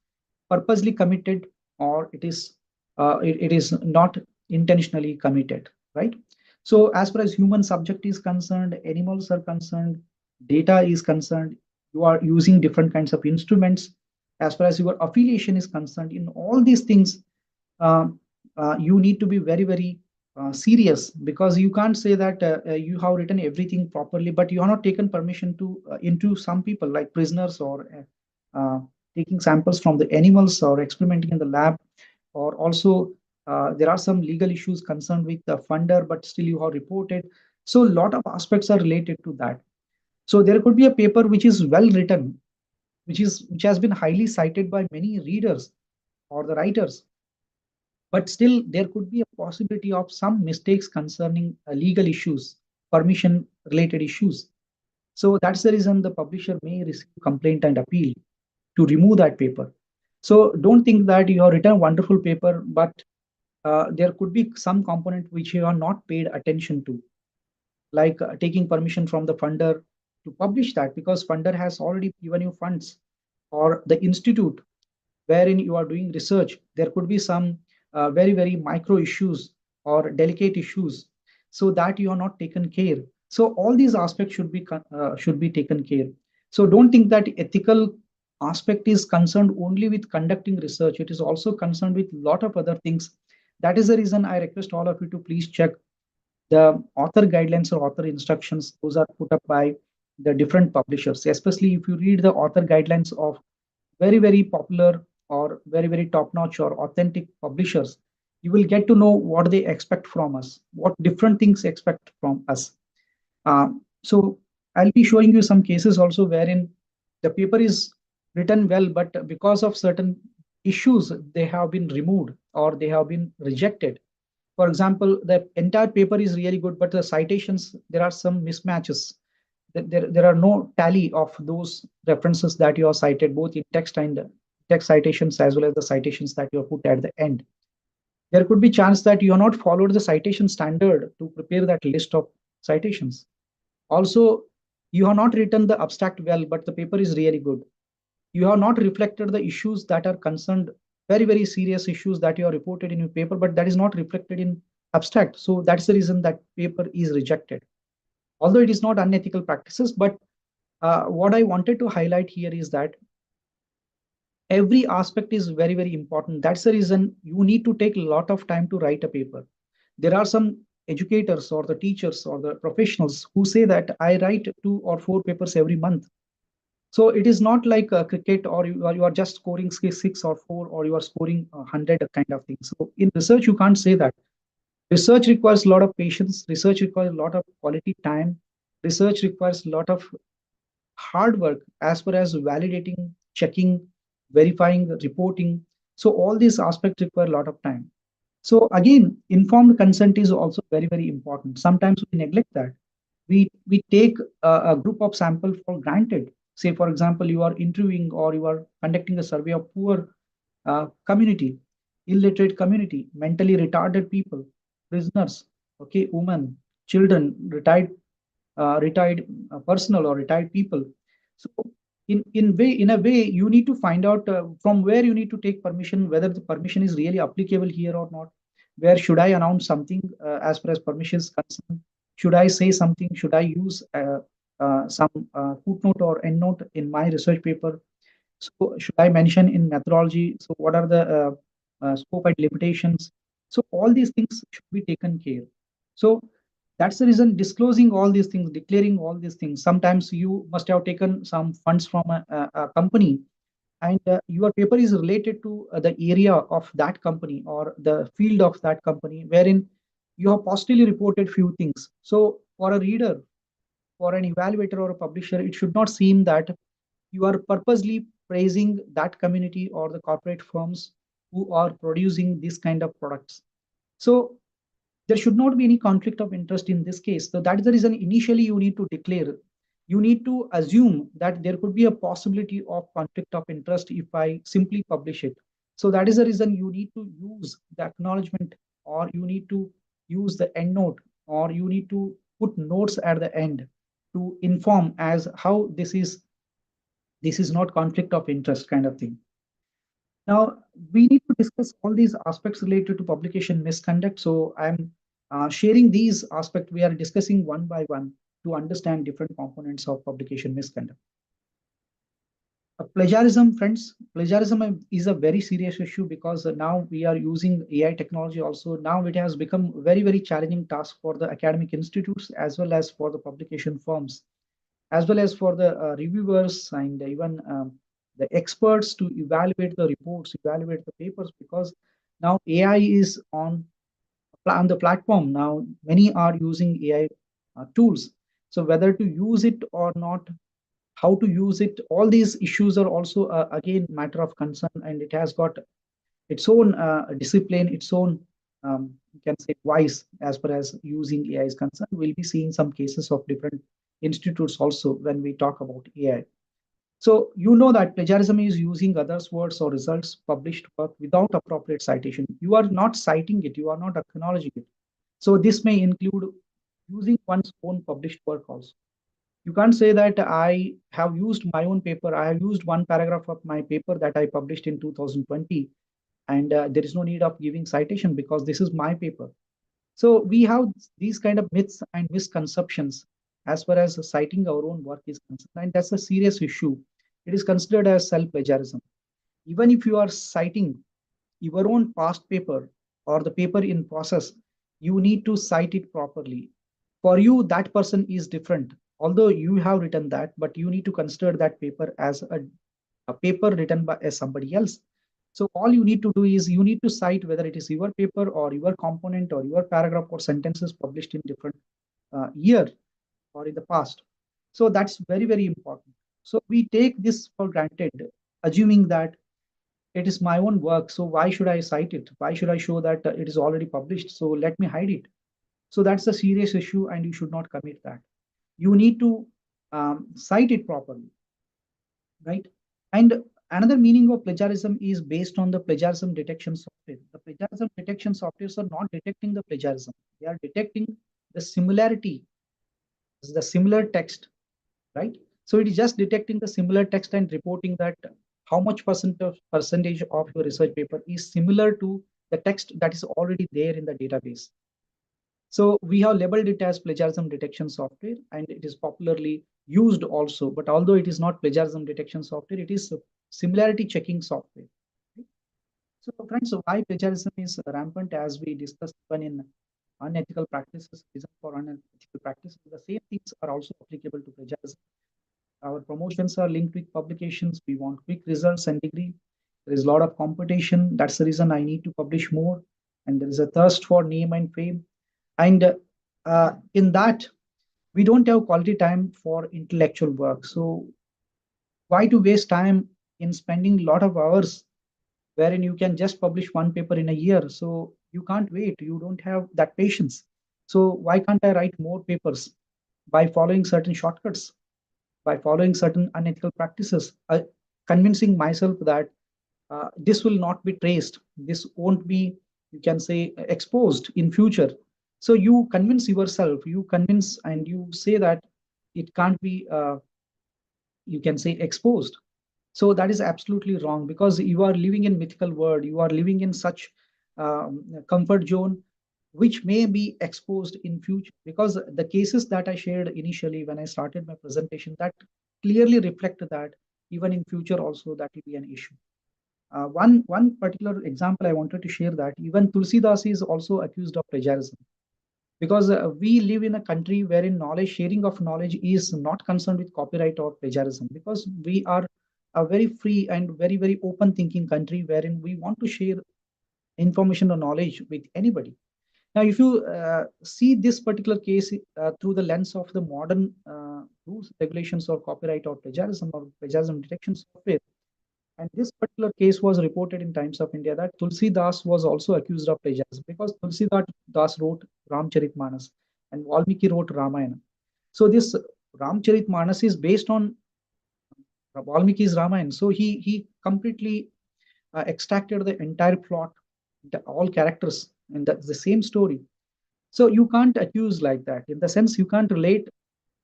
purposely committed or it is not intentionally committed, right? So as far as human subject is concerned, animals are concerned, data is concerned, you are using different kinds of instruments. As far as your affiliation is concerned, in all these things, uh, you need to be very, very serious, because you can't say that you have written everything properly, but you have not taken permission to into some people like prisoners, or taking samples from the animals, or experimenting in the lab, or also there are some legal issues concerned with the funder, but still you have reported. So a lot of aspects are related to that. So there could be a paper which is well written, which has been highly cited by many readers or the writers, but still there could be a possibility of some mistakes concerning legal issues, permission related issues. So that's the reason the publisher may receive complaint and appeal to remove that paper. So don't think that you have written a wonderful paper, but there could be some component which you are not paid attention to, like taking permission from the funder to publish that, because funder has already given you funds, or the institute wherein you are doing research, there could be some very, very micro issues or delicate issues, so that you are not taken care. So all these aspects should be taken care. So don't think that ethical aspect is concerned only with conducting research. It is also concerned with a lot of other things. That is the reason I request all of you to please check the author guidelines or author instructions. Those are put up by the different publishers, especially if you read the author guidelines of very, very popular or very, very top notch or authentic publishers, you will get to know what they expect from us, what different things expect from us. So I'll be showing you some cases also wherein the paper is written well, but because of certain issues, they have been removed or they have been rejected. For example, the entire paper is really good, but the citations, there are some mismatches. There are no tally of those references that you are cited, both in text and text citations, as well as the citations that you have put at the end. There could be chance that you have not followed the citation standard to prepare that list of citations. Also, you have not written the abstract well, but the paper is really good. You have not reflected the issues that are concerned, very, very serious issues that you have reported in your paper, but that is not reflected in abstract. So that's the reason that paper is rejected. Although it is not unethical practices, but what I wanted to highlight here is that every aspect is very, very important. That's the reason you need to take a lot of time to write a paper. There are some educators or the teachers or the professionals who say that I write 2 or 4 papers every month. So it is not like cricket, or you are just scoring 6 or 4, or you are scoring 100 kind of thing. So in research, you can't say that. Research requires a lot of patience. Research requires a lot of quality time. Research requires a lot of hard work as far as validating, checking, verifying, reporting. So all these aspects require a lot of time. So again, informed consent is also very, very important. Sometimes we neglect that. We take a group of sample for granted. Say, for example, you are interviewing or you are conducting a survey of poor community, illiterate community, mentally retarded people, prisoners, okay, women, children, retired personnel or retired people. So in a way, you need to find out from where you need to take permission, whether the permission is really applicable here or not. Where should I announce something as far as permission is concerned? Should I say something? Should I use some footnote or endnote in my research paper? So should I mention in methodology? So what are the scope and limitations? So all these things should be taken care. So that's the reason disclosing all these things, declaring all these things. Sometimes you must have taken some funds from a company, and your paper is related to the area of that company or the field of that company, wherein you have positively reported few things. So for a reader, for an evaluator or a publisher, it should not seem that you are purposely praising that community or the corporate firms who are producing this kind of products. So there should not be any conflict of interest in this case. So that is the reason initially you need to declare, you need to assume that there could be a possibility of conflict of interest if I simply publish it. So that is the reason you need to use the acknowledgement, or you need to use the end note, or you need to put notes at the end to inform as how this is not conflict of interest kind of thing. Now, we need to discuss all these aspects related to publication misconduct. So I'm Sharing these aspects, we are discussing one by one to understand different components of publication misconduct. Plagiarism, friends, plagiarism is a very serious issue because now we are using AI technology also. Now it has become very, very challenging task for the academic institutes as well as for the publication firms, as well as for the reviewers and even the experts to evaluate the reports, evaluate the papers, because now AI is on the platform. Now many are using AI tools. So whether to use it or not, how to use it, all these issues are also again matter of concern, and it has got its own discipline, its own you can say wise as far as using AI is concerned. We'll be seeing some cases of different institutes also when we talk about AI. So you know that plagiarism is using others' words or results published work without appropriate citation. You are not citing it, you are not acknowledging it. So this may include using one's own published work also. You can't say that I have used my own paper. I have used one paragraph of my paper that I published in 2020, and there is no need of giving citation because this is my paper. So we have these kind of myths and misconceptions as far as citing our own work is concerned, and that's a serious issue. It is considered as self-plagiarism. Even if you are citing your own past paper or the paper in process, you need to cite it properly. For you, that person is different. Although you have written that, but you need to consider that paper as a paper written by somebody else. So all you need to do is you need to cite whether it is your paper or your component or your paragraph or sentences published in different year or in the past. So that's very, very important. So we take this for granted, assuming that it is my own work. So why should I cite it? Why should I show that it is already published? So let me hide it. So that's a serious issue, and you should not commit that. You need to cite it properly, right? And another meaning of plagiarism is based on the plagiarism detection software. The plagiarism detection softwares are not detecting the plagiarism; they are detecting the similarity, the similar text, right? So it is just detecting the similar text and reporting that how much percentage of your research paper is similar to the text that is already there in the database. So we have labeled it as plagiarism detection software, and it is popularly used also. But although it is not plagiarism detection software, it is similarity checking software. So friends, why plagiarism is rampant, as we discussed even in unethical practices, reason for unethical practices, the same things are also applicable to plagiarism. Our promotions are linked with publications. We want quick results and degree. There is a lot of competition. That's the reason I need to publish more. And there is a thirst for name and fame. And in that, we don't have quality time for intellectual work. So why to waste time in spending a lot of hours wherein you can just publish one paper in a year? So you can't wait. You don't have that patience. So why can't I write more papers by following certain shortcuts, by following certain unethical practices, convincing myself that this will not be traced, this won't be, you can say, exposed in future. So you convince yourself, you convince and you say that it can't be, you can say, exposed. So that is absolutely wrong, because you are living in mythical world, you are living in such comfort zone which may be exposed in future, because the cases that I shared initially when I started my presentation, that clearly reflect that even in future also that will be an issue. One particular example I wanted to share, that even Tulsidas is also accused of plagiarism, because we live in a country wherein knowledge, sharing of knowledge is not concerned with copyright or plagiarism, because we are a very free and very, very open thinking country wherein we want to share information or knowledge with anybody. Now, if you see this particular case through the lens of the modern rules, regulations, or copyright or plagiarism detection software, and this particular case was reported in Times of India, that Tulsi Das was also accused of plagiarism, because Tulsi Das wrote Ramcharitmanas and Valmiki wrote Ramayana. So this Ramcharitmanas is based on Valmiki's Ramayana. So he completely extracted the entire plot, all characters, and that's the same story. So you can't accuse like that. In the sense, you can't relate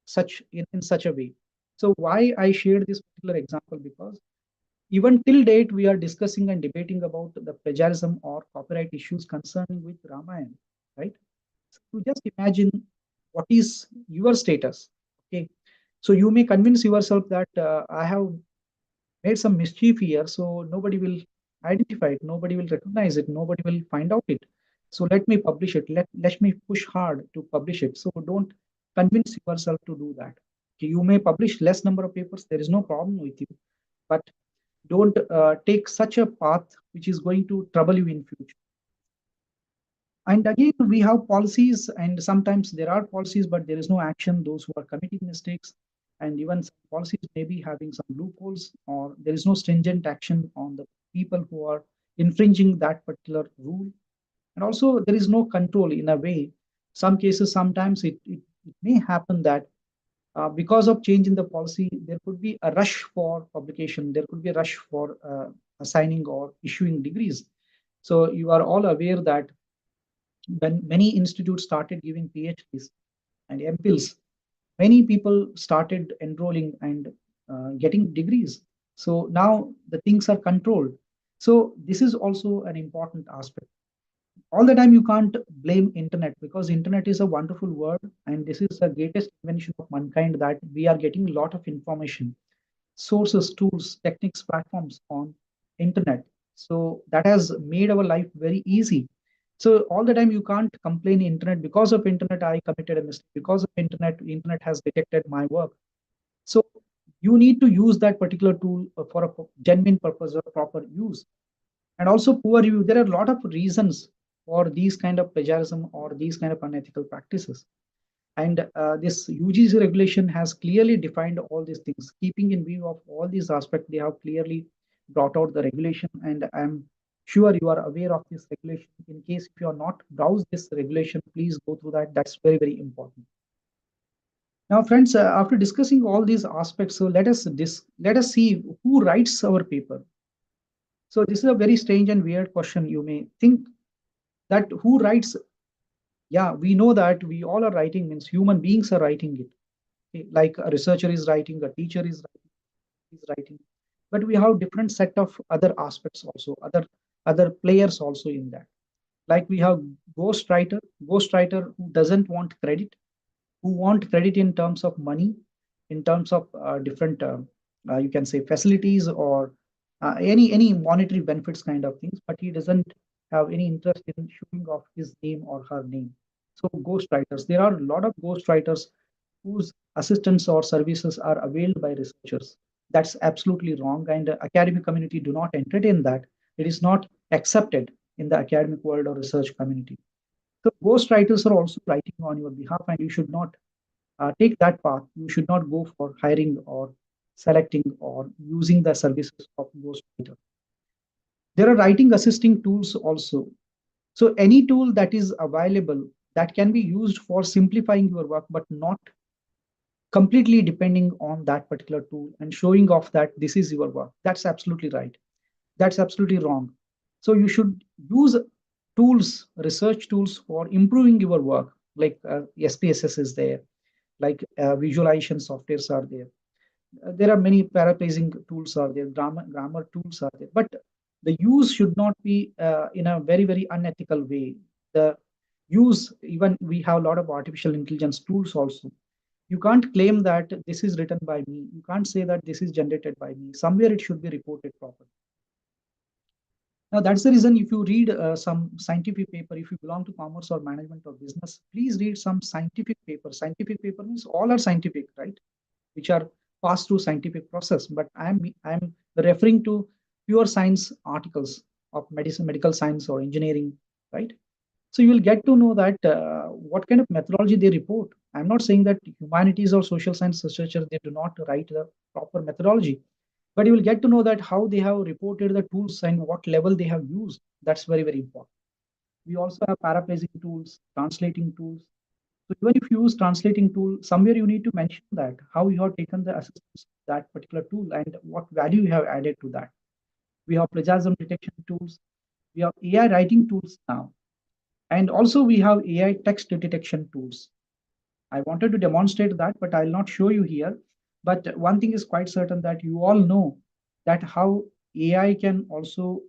such in such a way. So why I shared this particular example, because even till date, we are discussing and debating about the plagiarism or copyright issues concerning with Ramayana, right? So just imagine what is your status. Okay, so you may convince yourself that I have made some mischief here, so nobody will identify it, nobody will recognize it, nobody will find out it. So let me publish it. Let me push hard to publish it. So don't convince yourself to do that. Okay, you may publish less number of papers. There is no problem with you, but don't take such a path which is going to trouble you in future. And again, we have policies, and sometimes there are policies, but there is no action. Those who are committing mistakes, and even some policies may be having some loopholes, or there is no stringent action on the people who are infringing that particular rule. And also, there is no control in a way. Some cases, sometimes it may happen that because of change in the policy, there could be a rush for publication, there could be a rush for assigning or issuing degrees. So you are all aware that when many institutes started giving PhDs and MPhils, many people started enrolling and getting degrees. So now the things are controlled. So this is also an important aspect. All the time you can't blame internet, because internet is a wonderful word, and this is the greatest invention of mankind, that we are getting a lot of information, sources, tools, techniques, platforms on internet. So that has made our life very easy. So all the time you can't complain internet, because of internet I committed a mistake, because of internet has detected my work. So you need to use that particular tool for a genuine purpose or proper use. And also poor use, there are a lot of reasons for these kind of plagiarism or these kind of unethical practices. And this UGC regulation has clearly defined all these things. Keeping in view of all these aspects, they have clearly brought out the regulation. And I'm sure you are aware of this regulation. In case if you are not browsed this regulation, please go through that. That's very, very important. Now, friends, after discussing all these aspects, so let us see who writes our paper. So this is a very strange and weird question. You may think that who writes? Yeah, we know that we all are writing, means human beings are writing it. Okay, like a researcher is writing, a teacher is writing, but we have different set of other aspects also, other players also in that. Like we have ghostwriter who doesn't want credit, who want credit in terms of money, in terms of different you can say facilities, or any monetary benefits kind of things, but he doesn't have any interest in showing off his name or her name. So ghostwriters, there are a lot of ghostwriters whose assistance or services are availed by researchers. That's absolutely wrong, and the academic community do not entertain that. It is not accepted in the academic world or research community. So ghostwriters are also writing on your behalf, and you should not take that path. You should not go for hiring or selecting or using the services of ghostwriter. There are writing assisting tools also. So any tool that is available that can be used for simplifying your work, but not completely depending on that particular tool and showing off that this is your work. That's absolutely right. That's absolutely wrong. So you should use tools, research tools for improving your work, like SPSS is there, like visualization softwares are there. There are many paraphrasing tools are there, grammar tools are there, but the use should not be in a very, very unethical way. The use, even we have a lot of artificial intelligence tools also. You can't claim that this is written by me. You can't say that this is generated by me. Somewhere it should be reported properly. Now, that's the reason if you read some scientific paper, if you belong to commerce or management or business, please read some scientific paper. Scientific paper means all are scientific, right? Which are passed through scientific process. But I'm referring to pure science articles of medicine, medical science or engineering, right? So you will get to know that what kind of methodology they report. I'm not saying that humanities or social science researchers, they do not write the proper methodology, but you will get to know that how they have reported the tools and what level they have used. That's very, very important. We also have paraphrasing tools, translating tools. So even if you use translating tool, somewhere you need to mention that how you have taken the assistance of that particular tool and what value you have added to that. We have plagiarism detection tools. We have AI writing tools now. And also we have AI text detection tools. I wanted to demonstrate that, but I'll not show you here. But one thing is quite certain, that you all know that how AI can also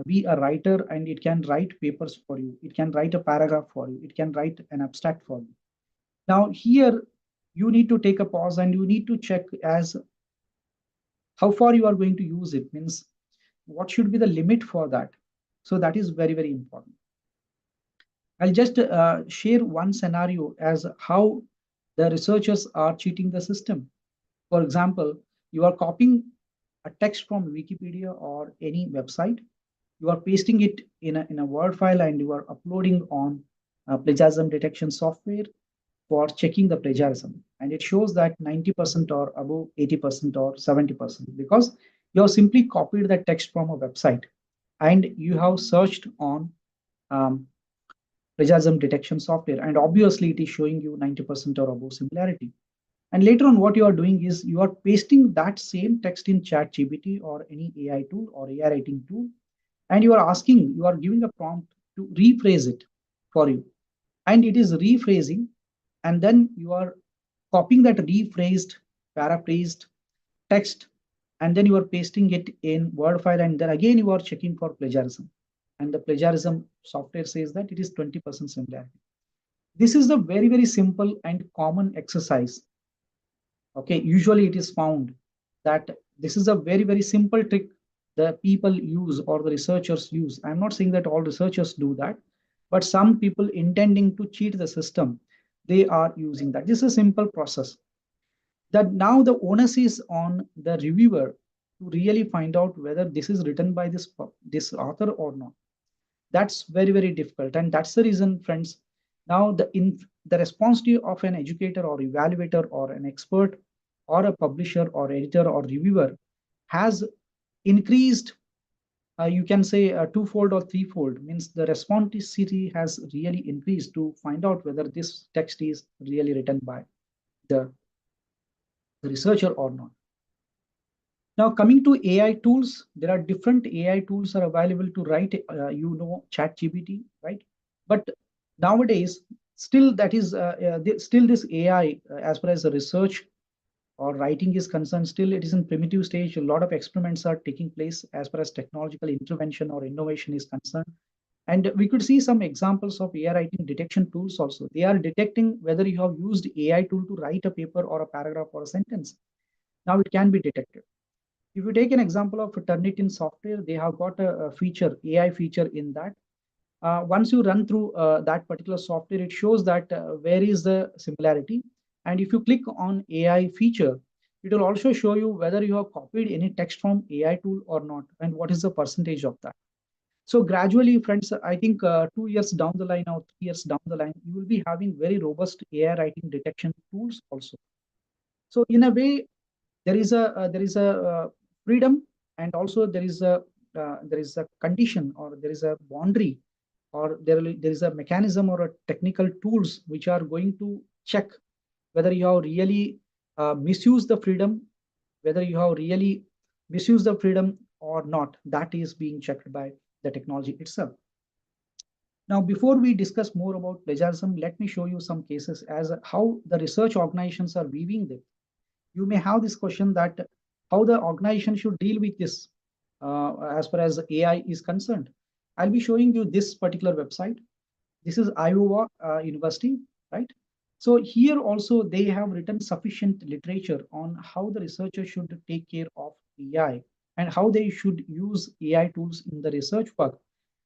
be a writer and it can write papers for you. It can write a paragraph for you. It can write an abstract for you. Now here you need to take a pause and you need to check as how far you are going to use it, means what should be the limit for that. So that is very, very important. I'll just share one scenario as how the researchers are cheating the system. For example, you are copying a text from Wikipedia or any website, you are pasting it in a Word file and you are uploading on plagiarism detection software for checking the plagiarism. And it shows that 90% or above 80% or 70% because you have simply copied the text from a website and you have searched on um, plagiarism detection software. And obviously it is showing you 90% or above similarity. And later on, what you are doing is you are pasting that same text in ChatGPT or any AI tool or AI writing tool, and you are asking, you are giving a prompt to rephrase it for you. And it is rephrasing, and then you are copying that rephrased, paraphrased text, and then you are pasting it in Word file, and then again you are checking for plagiarism. And the plagiarism software says that it is 20% similarity. This is the very, very simple and common exercise. Okay, usually it is found that this is a very, very simple trick the people use or the researchers use. I'm not saying that all researchers do that, but some people intending to cheat the system, they are using that. This is a simple process. That now the onus is on the reviewer to really find out whether this is written by this author or not. That's very, very difficult, and that's the reason, friends. Now the responsibility of an educator or evaluator or an expert or a publisher or editor or reviewer has increased, you can say twofold or threefold, means the responsibility has really increased to find out whether this text is really written by the, the researcher or not. Now coming to AI tools, there are different AI tools are available to write, ChatGPT, right? But nowadays, still that is still this AI, as far as the research or writing is concerned, still it is in primitive stage. A lot of experiments are taking place as far as technological intervention or innovation is concerned. And we could see some examples of AI writing detection tools also. They are detecting whether you have used AI tool to write a paper or a paragraph or a sentence. Now it can be detected. If you take an example of Turnitin software, they have got a feature, AI feature in that. Once you run through that particular software, it shows that where is the similarity. And if you click on AI feature, it will also show you whether you have copied any text from AI tool or not, and what is the percentage of that. So gradually, friends, I think 2 years down the line or 3 years down the line, you will be having very robust AI writing detection tools also. So in a way, there is a freedom, and also there is a condition, or there is a boundary, or there is a mechanism or a technical tools which are going to check whether you have really misused the freedom, whether you have really misused the freedom or not. That is being checked by the technology itself. Now, before we discuss more about plagiarism, let me show you some cases as how the research organizations are weaving them. You may have this question that how the organization should deal with this as far as AI is concerned. I'll be showing you this particular website. This is Iowa University, right? So here also they have written sufficient literature on how the researchers should take care of AI and how they should use AI tools in the research work.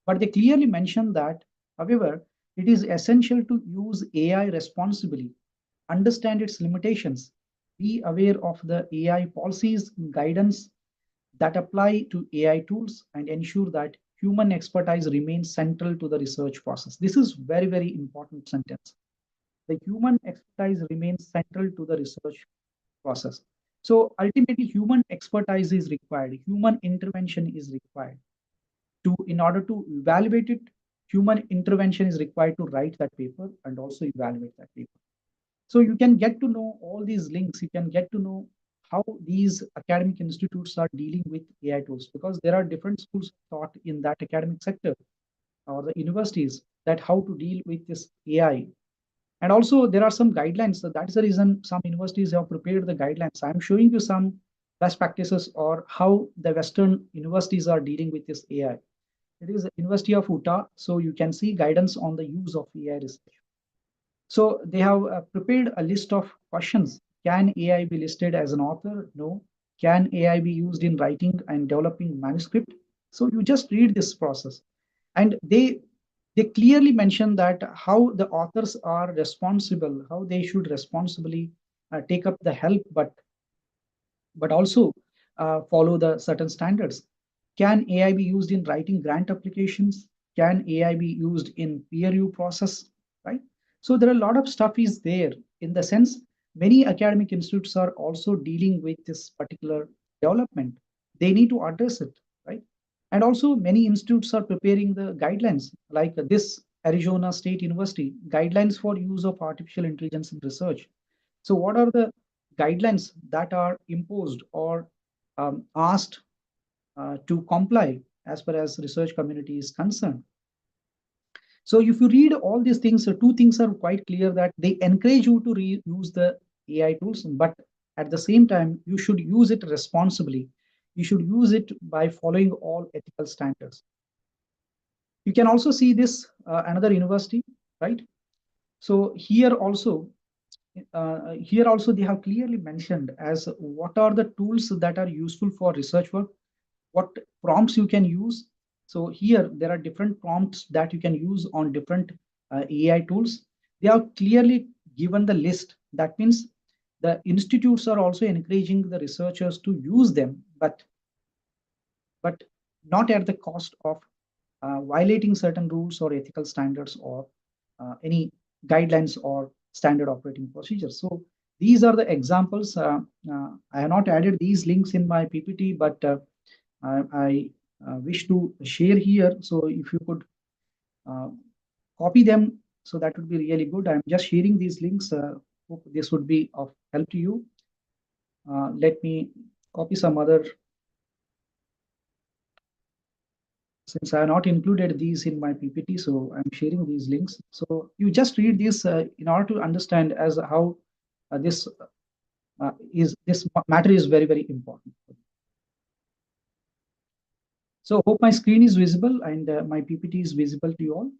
But they clearly mention that, however, it is essential to use AI responsibly, understand its limitations, be aware of the AI policies and guidance that apply to AI tools, and ensure that human expertise remains central to the research process. This is very, very important sentence. The human expertise remains central to the research process. So ultimately, human expertise is required. Human intervention is required. In order to evaluate it, human intervention is required to write that paper and also evaluate that paper. So you can get to know all these links. You can get to know how these academic institutes are dealing with AI tools, because there are different schools of thought in that academic sector or the universities, that how to deal with this AI. And also there are some guidelines. So that's the reason some universities have prepared the guidelines. I'm showing you some best practices or how the Western universities are dealing with this AI. It is University of Utah. So you can see guidance on the use of AI research. So they have prepared a list of questions. Can AI be listed as an author? No. Can AI be used in writing and developing manuscript? So you just read this process, and they clearly mention that how the authors are responsible, how they should responsibly take up the help, but also follow the certain standards. Can AI be used in writing grant applications? Can AI be used in peer review process? Right. So there are a lot of stuff is there in the sense many academic institutes are also dealing with this particular development. They need to address it, right? And also many institutes are preparing the guidelines like this Arizona State University guidelines for use of artificial intelligence in research. So what are the guidelines that are imposed or asked to comply as far as research community is concerned? So if you read all these things, two things are quite clear that they encourage you to use the AI tools, but at the same time, you should use it responsibly. You should use it by following all ethical standards. You can also see this another university, right? So here also they have clearly mentioned as what are the tools that are useful for research work, what prompts you can use. So here there are different prompts that you can use on different AI tools. They have clearly given the list. That means the institutes are also encouraging the researchers to use them, but not at the cost of violating certain rules or ethical standards or any guidelines or standard operating procedures. So these are the examples. I have not added these links in my PPT, but I wish to share here. So if you could uh, copy them, so that would be really good. I'm just sharing these links. Hope this would be of help to you. Let me copy some other, since I have not included these in my PPT, so I'm sharing these links. So you just read this in order to understand as how this matter is very, very important. So hope my screen is visible and my PPT is visible to you all.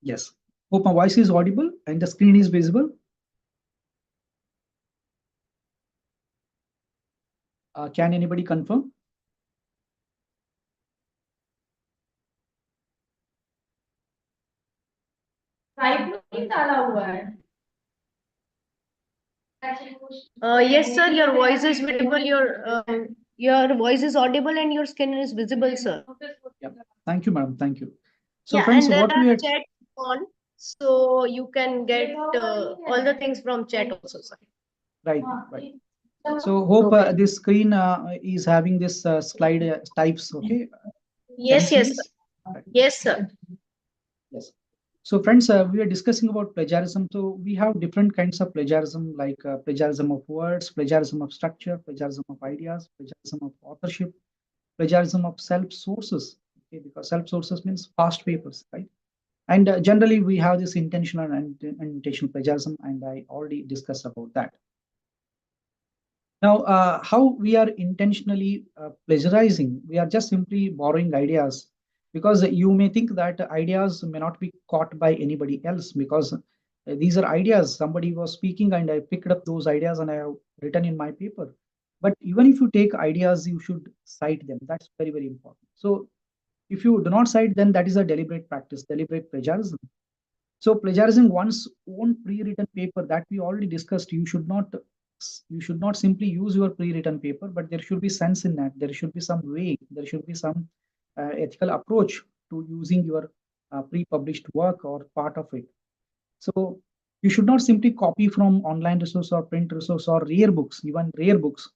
Yes. Hope my voice is audible and the screen is visible. Can anybody confirm? Yes, sir. Your voice is visible. Your voice is audible, and your skin is visible, sir. Yeah. Thank you, madam. Thank you. So Yeah, friends, and there what we are are chat on, so you can get all the things from chat also, sir. right, right. So hope Okay. this screen is having this slide types. Okay. Can you Yes, see yes, sir. this? Right. Yes, sir. Yes. So friends, we are discussing about plagiarism. So we have different kinds of plagiarism, like plagiarism of words, plagiarism of structure, plagiarism of ideas, plagiarism of authorship, plagiarism of self sources. Okay, because self sources means past papers, right? And generally, we have this intentional and unintentional plagiarism, and I already discussed about that. Now, how we are intentionally plagiarizing, we are just simply borrowing ideas, because you may think that ideas may not be caught by anybody else, because these are ideas. Somebody was speaking and I picked up those ideas and I have written in my paper. But even if you take ideas, you should cite them. That's very, very important. So if you do not cite, then that is a deliberate practice, deliberate plagiarism. So plagiarizing one's own pre-written paper, that we already discussed, you should not simply use your pre-written paper, but there should be sense in that. There should be some way, there should be some ethical approach to using your pre-published work or part of it. So you should not simply copy from online resource or print resource or rare books, even rare books.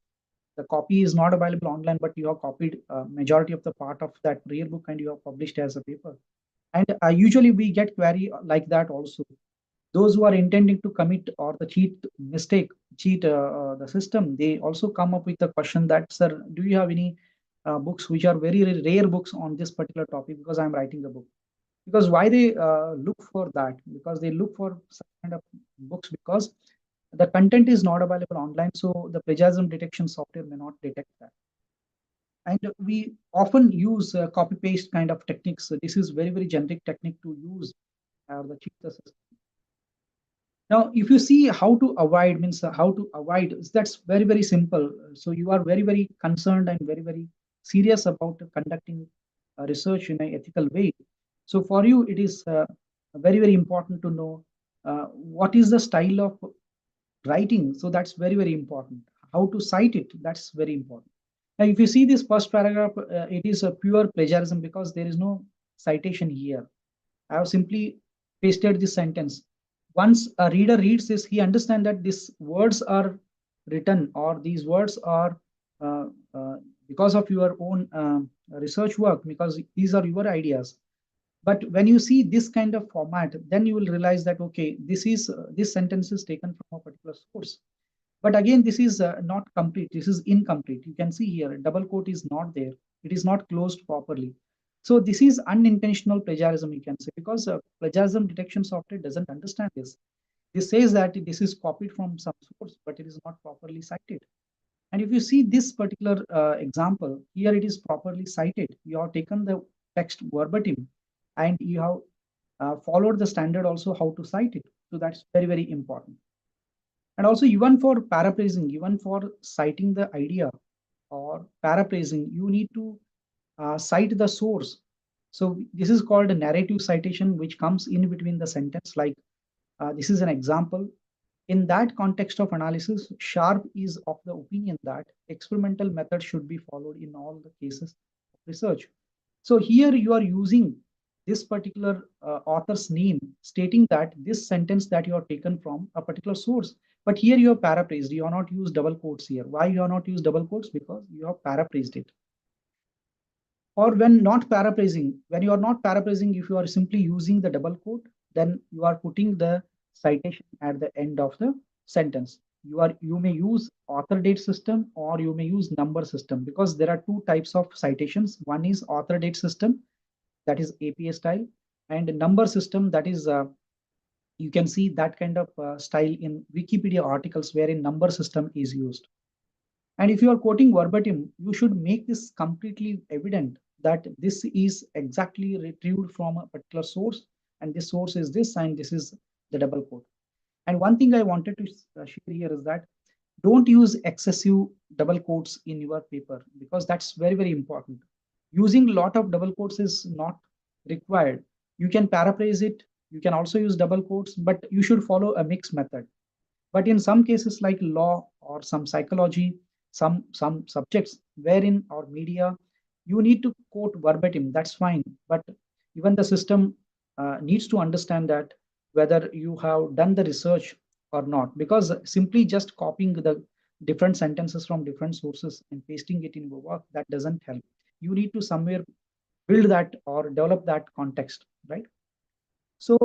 The copy is not available online, but you have copied majority of the part of that rare book and you have published as a paper. And usually we get query like that also. Those who are intending to commit or the cheat the system, they also come up with the question that, sir, do you have any books which are very rare books on this particular topic, because I'm writing a book. Because why they look for that? Because they look for some kind of books, because the content is not available online, so the plagiarism detection software may not detect that. And we often use copy paste kind of techniques. So this is very generic technique to use the cheat the system. Now, if you see how to avoid, means how to avoid, that's very simple. So you are very concerned and very serious about conducting research in an ethical way. So for you, it is very important to know what is the style of writing. So that's very important. How to cite it, that's very important. Now, if you see this first paragraph, it is a pure plagiarism because there is no citation here. I have simply pasted this sentence. Once a reader reads this, he understands that these words are written or these words are uh, uh, because of your own research work, because these are your ideas. But when you see this kind of format, then you will realize that, okay, this sentence is taken from a particular source. But again, this is not complete. This is incomplete. You can see here, double quote is not there. It is not closed properly. So this is unintentional plagiarism, you can say, because plagiarism detection software doesn't understand this. This says that this is copied from some source, but it is not properly cited. And if you see this particular example, here it is properly cited. You have taken the text verbatim and you have followed the standard also how to cite it. So that's very important. And also even for paraphrasing, even for citing the idea or paraphrasing, you need to cite the source. So this is called a narrative citation, which comes in between the sentence. Like this is an example. In that context of analysis, Sharp is of the opinion that experimental methods should be followed in all the cases of research. So here you are using this particular author's name, stating that this sentence that you are taken from a particular source. But here you have paraphrased. You are not used double quotes here. Why you are not used double quotes? Because you have paraphrased it. Or when you are not paraphrasing, if you are simply using the double quote, then you are putting the citation at the end of the sentence. You may use author date system or you may use number system, because there are two types of citations. One is author date system, that is APA style, and number system, that is you can see that kind of style in Wikipedia articles wherein number system is used. And if you are quoting verbatim, you should make this completely evident that this is exactly retrieved from a particular source, and this source is this, and this is the double quote. And one thing I wanted to share here is that don't use excessive double quotes in your paper, because that's very important. Using a lot of double quotes is not required. You can paraphrase it, you can also use double quotes, but you should follow a mixed method. But in some cases like law or some psychology, some subjects wherein or media, you need to quote verbatim, that's fine. But even the system needs to understand that whether you have done the research or not, because simply just copying the different sentences from different sources and pasting it in your work, that doesn't help. You need to somewhere build that or develop that context, right? So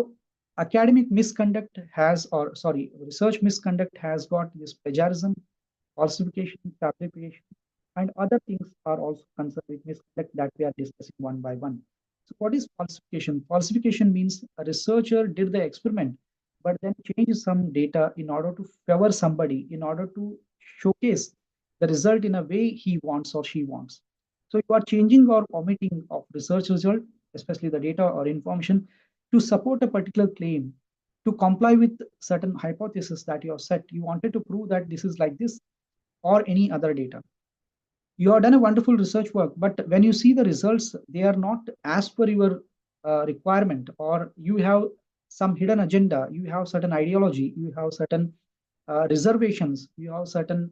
academic misconduct has, or sorry, research misconduct has got this plagiarism, falsification, fabrication, and other things are also concerned with misconduct that we are discussing one by one. So what is falsification? Falsification means a researcher did the experiment, but then changed some data in order to favor somebody, in order to showcase the result in a way he wants or she wants. So you are changing or omitting of research result, especially the data or information, to support a particular claim, to comply with certain hypothesis that you have set. You wanted to prove that this is like this or any other data. You have done a wonderful research work, but when you see the results, they are not as per your requirement, or you have some hidden agenda, you have certain ideology, you have certain reservations, you have certain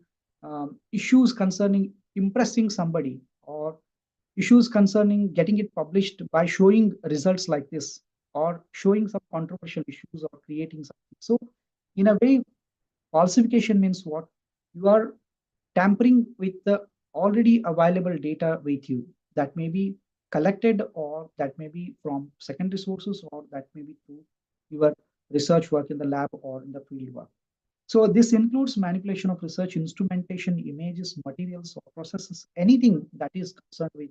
issues concerning impressing somebody, or issues concerning getting it published by showing results like this, or showing some controversial issues or creating something. So in a way, falsification means what? You are tampering with the already available data with you, that may be collected, or that may be from secondary sources, or that may be through your research work in the lab or in the field work. So this includes manipulation of research instrumentation, images, materials, or processes, anything that is concerned with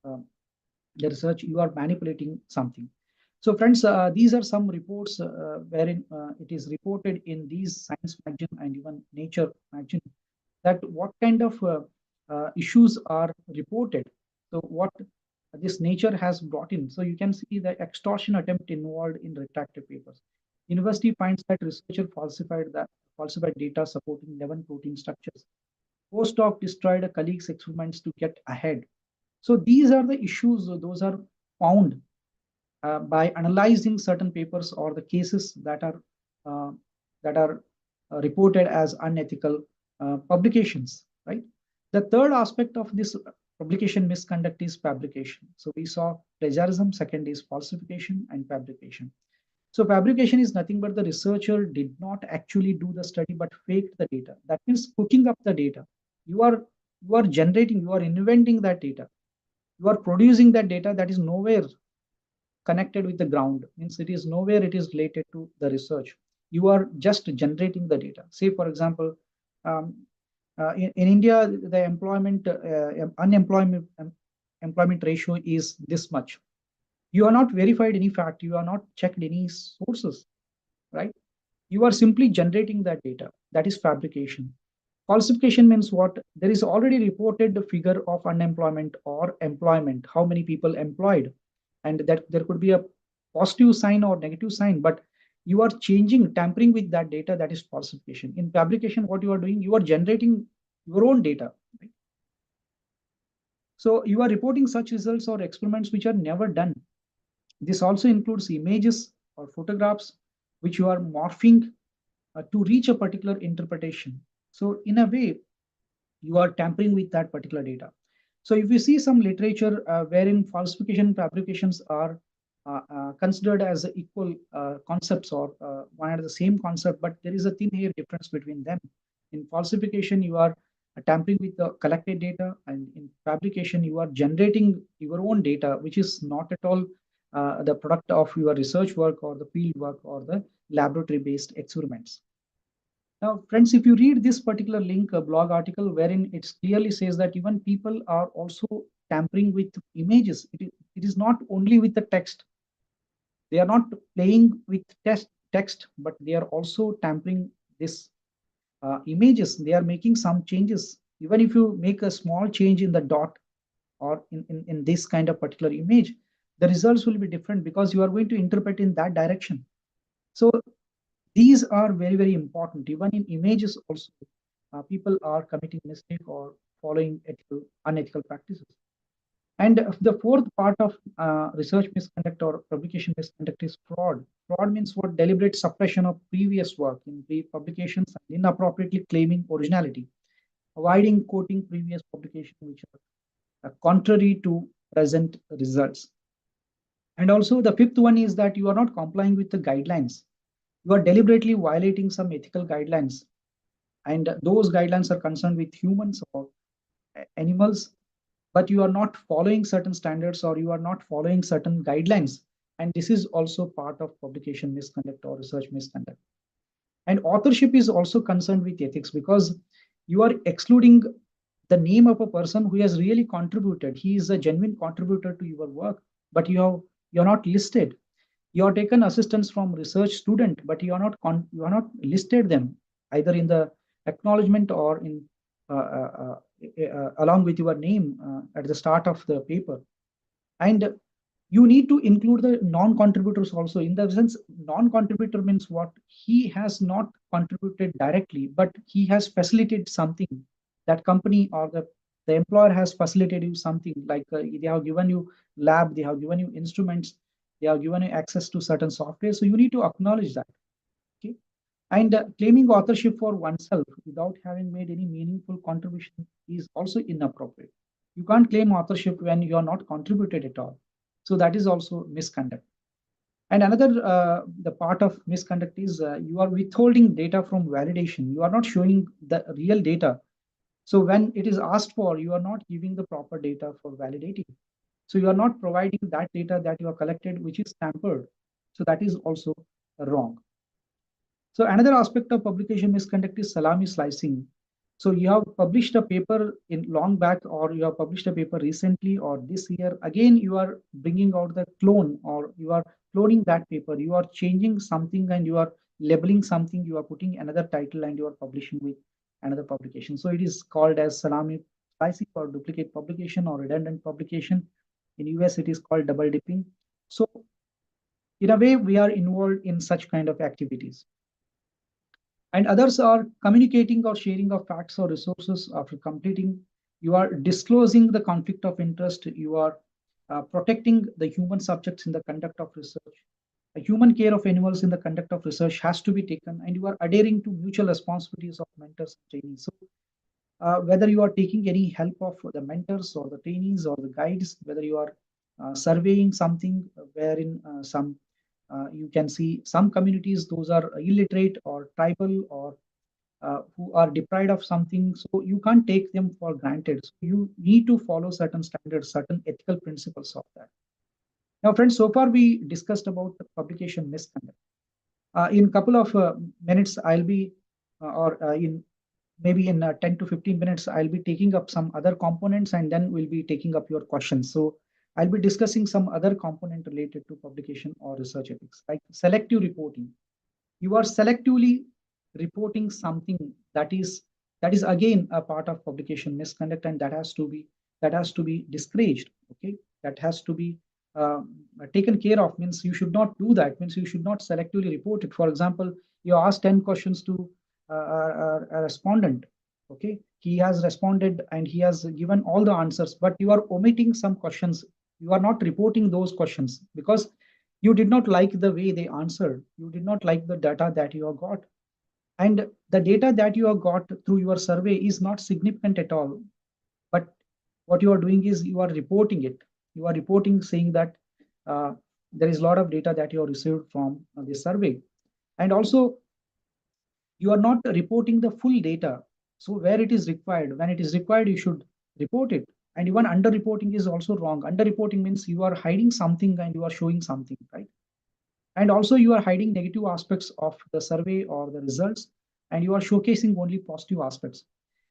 um, the research. You are manipulating something. So friends, these are some reports wherein it is reported in these science magazine and even nature magazine that what kind of issues are reported. So what this nature has brought in. So you can see the extortion attempt involved in retracted papers. University finds that researcher falsified data supporting 11 protein structures. Postdoc destroyed a colleague's experiments to get ahead. So these are the issues, those are found by analyzing certain papers or the cases uh, that are reported as unethical publications, right? The third aspect of this publication misconduct is fabrication. So we saw plagiarism, second is falsification and fabrication. So fabrication is nothing but the researcher did not actually do the study but faked the data. That means cooking up the data. You are generating, you are inventing that data. You are producing that data that is nowhere connected with the ground, means it is nowhere it is related to the research. You are just generating the data. Say for example, um, in India the unemployment employment ratio is this much. You are not verified any fact, you are not checked any sources, right? You are simply generating that data. That is fabrication. Falsification means what? There is already reported the figure of unemployment or employment, how many people employed, and that there could be a positive sign or negative sign, but you are changing, tampering with that data. That is falsification. In fabrication, what you are doing, you are generating your own data. Right? So you are reporting such results or experiments which are never done. This also includes images or photographs which you are morphing to reach a particular interpretation. So in a way, you are tampering with that particular data. So if you see some literature wherein falsification and fabrications are considered as equal concepts or one and the same concept, but there is a thin hair difference between them. In falsification, you are tampering with the collected data, and in fabrication, you are generating your own data, which is not at all the product of your research work or the field work or the laboratory-based experiments. Now, friends, if you read this particular link, a blog article wherein it clearly says that even people are also tampering with images. It is not only with the text. They are not playing with text, but they are also tampering this images. They are making some changes. Even if you make a small change in the dot or in this kind of particular image, the results will be different because you are going to interpret in that direction. So these are very, very important. Even in images also, people are committing mistake or following unethical practices. And the fourth part of research misconduct or publication misconduct is fraud. Fraud means what? Deliberate suppression of previous work in publications and inappropriately claiming originality, avoiding quoting previous publications which are contrary to present results. And also the fifth one is that you are not complying with the guidelines. You are deliberately violating some ethical guidelines, and those guidelines are concerned with humans or animals, but you are not following certain standards or you are not following certain guidelines, and this is also part of publication misconduct or research misconduct. And authorship is also concerned with ethics because you are excluding the name of a person who has really contributed. He is a genuine contributor to your work, but you're not listed. You are taken assistance from research student, but you are not listed them either in the acknowledgement or in along with your name at the start of the paper. And you need to include the non-contributors also. In the sense, non-contributor means what? He has not contributed directly, but he has facilitated something. That company or the employer has facilitated you something, like they have given you lab, they have given you instruments, they have given you access to certain software. So you need to acknowledge that. Okay. And claiming authorship for oneself without having made any meaningful contribution is also inappropriate. You can't claim authorship when you are not contributed at all. So that is also misconduct. And another the part of misconduct is you are withholding data from validation. You are not showing the real data. So when it is asked for, you are not giving the proper data for validating. So you are not providing that data that you have collected, which is tampered. So that is also wrong. So another aspect of publication misconduct is salami slicing. So you have published a paper in long back, or you have published a paper recently or this year. Again, you are bringing out the clone, or you are cloning that paper. You are changing something and you are labeling something. You are putting another title and you are publishing with another publication. So it is called as salami slicing or duplicate publication or redundant publication. In US, it is called double dipping. So in a way, we are involved in such kind of activities. And others are communicating or sharing of facts or resources after completing. You are disclosing the conflict of interest. You are protecting the human subjects in the conduct of research. A human care of animals in the conduct of research has to be taken, and you are adhering to mutual responsibilities of mentors and trainees. So, whether you are taking any help of the mentors or the trainees or the guides, whether you are surveying something wherein you can see some communities, those are illiterate or tribal or who are deprived of something, so you can't take them for granted. So you need to follow certain standards, certain ethical principles of that. Now, friends, so far we discussed about the publication misconduct. In a couple of minutes, I'll be, or in maybe in 10 to 15 minutes, I'll be taking up some other components and then we'll be taking up your questions. So I'll be discussing some other component related to publication or research ethics, like selective reporting. You are selectively reporting something that is again a part of publication misconduct, and that has to be discouraged. Okay, that has to be taken care of. Means you should not do that. Means you should not selectively report it. For example, you ask 10 questions to a respondent. Okay, he has responded and he has given all the answers, but you are omitting some questions. You are not reporting those questions because you did not like the way they answered. You did not like the data that you have got. And the data that you have got through your survey is not significant at all. But what you are doing is you are reporting it. You are reporting saying that there is a lot of data that you have received from the survey. And also, you are not reporting the full data. So where it is required, when it is required, you should report it. And even underreporting is also wrong. Underreporting means you are hiding something and you are showing something, right? And also you are hiding negative aspects of the survey or the results, and you are showcasing only positive aspects.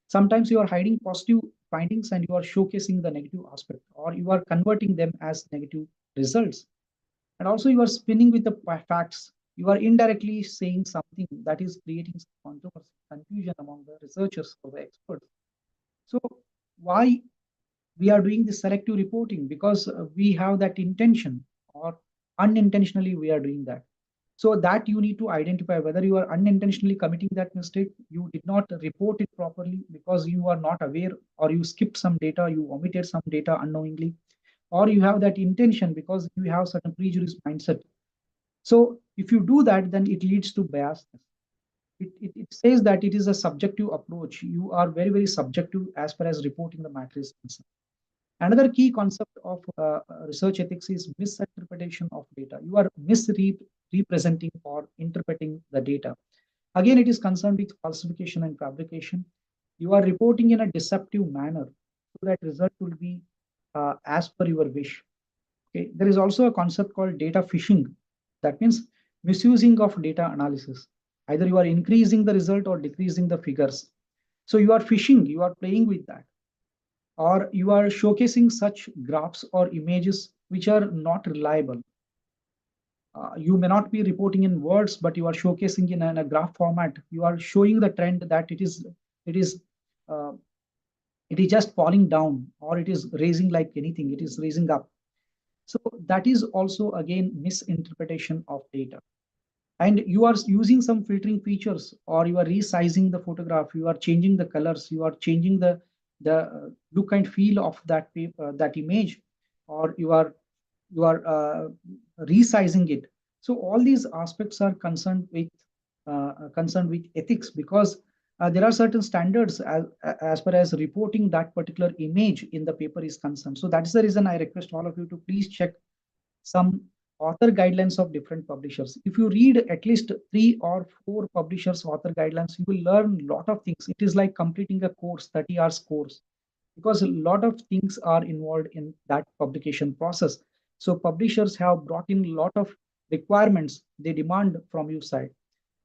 Sometimes you are hiding positive findings and you are showcasing the negative aspect, or you are converting them as negative results. And also you are spinning with the facts. You are indirectly saying something that is creating some controversy, confusion among the researchers or the experts. So why we are doing this selective reporting? Because we have that intention, or unintentionally we are doing that. So that you need to identify whether you are unintentionally committing that mistake, you did not report it properly because you are not aware, or you skipped some data, you omitted some data unknowingly, or you have that intention because you have certain prejudice mindset. So if you do that, then it leads to bias. It says that it is a subjective approach. You are very, very subjective as far as reporting the matter is concerned. Another key concept of research ethics is misinterpretation of data. You are misrepresenting or interpreting the data. Again, it is concerned with falsification and fabrication. You are reporting in a deceptive manner so that result will be as per your wish. Okay. There is also a concept called data phishing. That means misusing of data analysis. Either you are increasing the result or decreasing the figures. So you are phishing, you are playing with that, or you are showcasing such graphs or images which are not reliable. You may not be reporting in words, but you are showcasing in a graph format. You are showing the trend that it is uh, it is just falling down, or it is raising like anything. It is raising up. So that is also again misinterpretation of data. And you are using some filtering features, or you are resizing the photograph, you are changing the colors, you are changing the look and feel of that paper, that image, or you are resizing it. So all these aspects are concerned with ethics, because there are certain standards as far as reporting that particular image in the paper is concerned. So that's the reason I request all of you to please check some author guidelines of different publishers. If you read at least 3 or 4 publishers' author guidelines, you will learn a lot of things. It is like completing a course, 30 hours course, because a lot of things are involved in that publication process. So publishers have brought in a lot of requirements they demand from your side.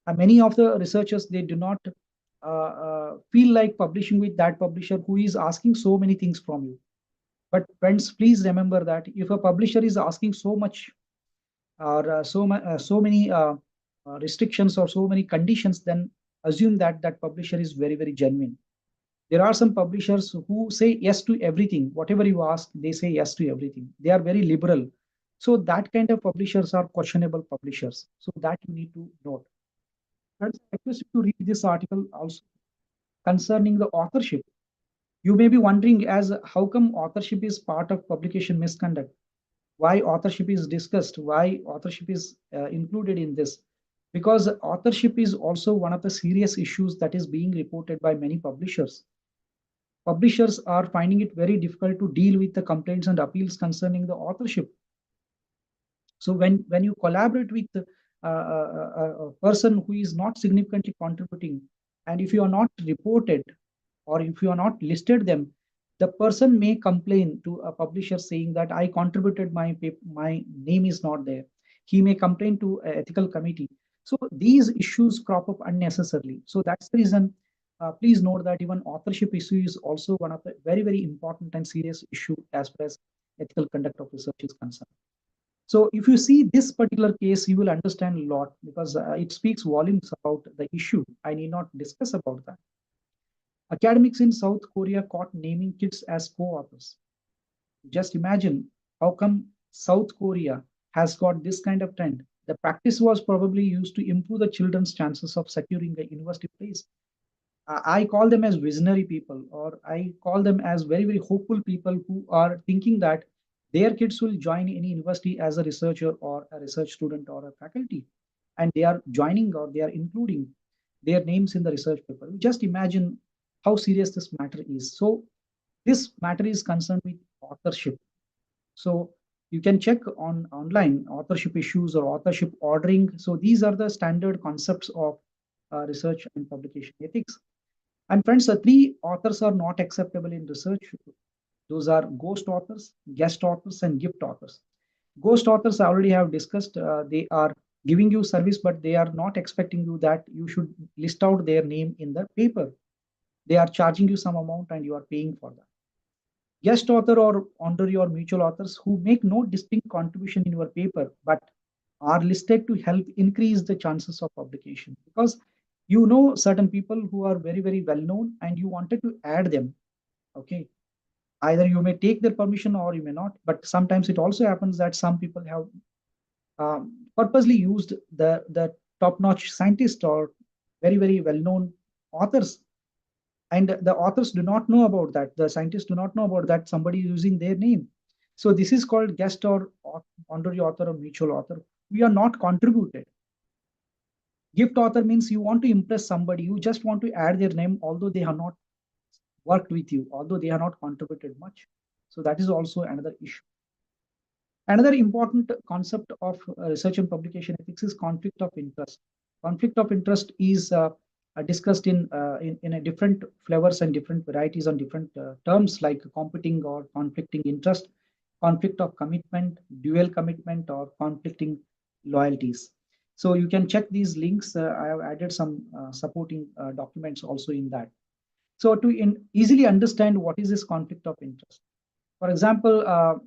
And many of the researchers, they do not feel like publishing with that publisher who is asking so many things from you. But friends, please remember that if a publisher is asking so much, or so many restrictions or so many conditions, then assume that that publisher is very, very genuine. There are some publishers who say yes to everything. Whatever you ask, they say yes to everything. They are very liberal. So that kind of publishers are questionable publishers. So that you need to note. And I request you to read this article also concerning the authorship. You may be wondering as how come authorship is part of publication misconduct? Why authorship is discussed? Why authorship is included in this? Because authorship is also one of the serious issues that is being reported by many publishers. Publishers are finding it very difficult to deal with the complaints and appeals concerning the authorship. So when you collaborate with a person who is not significantly contributing, and if you are not reported or if you are not listed them, the person may complain to a publisher saying that I contributed my name is not there. He may complain to an ethical committee. So these issues crop up unnecessarily. So that's the reason. Please note that even authorship issue is also one of the very, very important and serious issue as far as ethical conduct of research is concerned. So if you see this particular case, you will understand a lot because it speaks volumes about the issue. I need not discuss about that. Academics in South Korea caught naming kids as co-authors. Just imagine how come South Korea has got this kind of trend. The practice was probably used to improve the children's chances of securing a university place. I call them as visionary people, or I call them as very, very hopeful people who are thinking that their kids will join any university as a researcher or a research student or a faculty. And they are joining or they are including their names in the research paper. Just imagine how serious this matter is. So, this matter is concerned with authorship. So, you can check on online authorship issues or authorship ordering. So, these are the standard concepts of research and publication ethics. And friends, three authors are not acceptable in research. Those are ghost authors, guest authors, and gift authors. Ghost authors I already have discussed. They are giving you service, but they are not expecting you that you should list out their name in the paper. They are charging you some amount and you are paying for that. Guest author or honorary or mutual authors who make no distinct contribution in your paper, but are listed to help increase the chances of publication. Because you know certain people who are very, very well known and you wanted to add them. Okay. Either you may take their permission or you may not. But sometimes it also happens that some people have purposely used the top-notch scientist or very, very well-known authors, and the authors do not know about that. The scientists do not know about that somebody using their name. So this is called guest or honorary author or mutual author. We are not contributed. Gift author means you want to impress somebody. You just want to add their name, although they have not worked with you, although they have not contributed much. So that is also another issue. Another important concept of research and publication ethics is conflict of interest. Conflict of interest is discussed in a different flavors and different varieties on different terms like competing or conflicting interest, conflict of commitment, dual commitment, or conflicting loyalties. So you can check these links. I have added some supporting documents also in that. So to easily understand what is this conflict of interest. For example,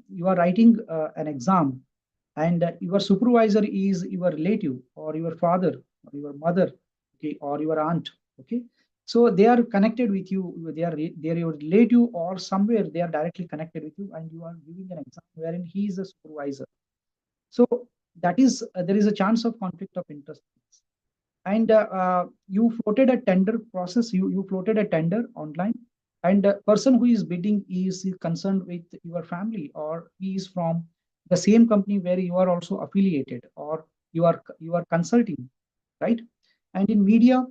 you are writing an exam and your supervisor is your relative or your father or your mother, okay, or your aunt, okay. So they are connected with you. They are your relative or somewhere they are directly connected with you, and you are giving an exam wherein he is a supervisor. So that is there is a chance of conflict of interest. And you floated a tender process. You floated a tender online, and the person who is bidding is concerned with your family, or he is from the same company where you are also affiliated, or you are consulting, right? And in media,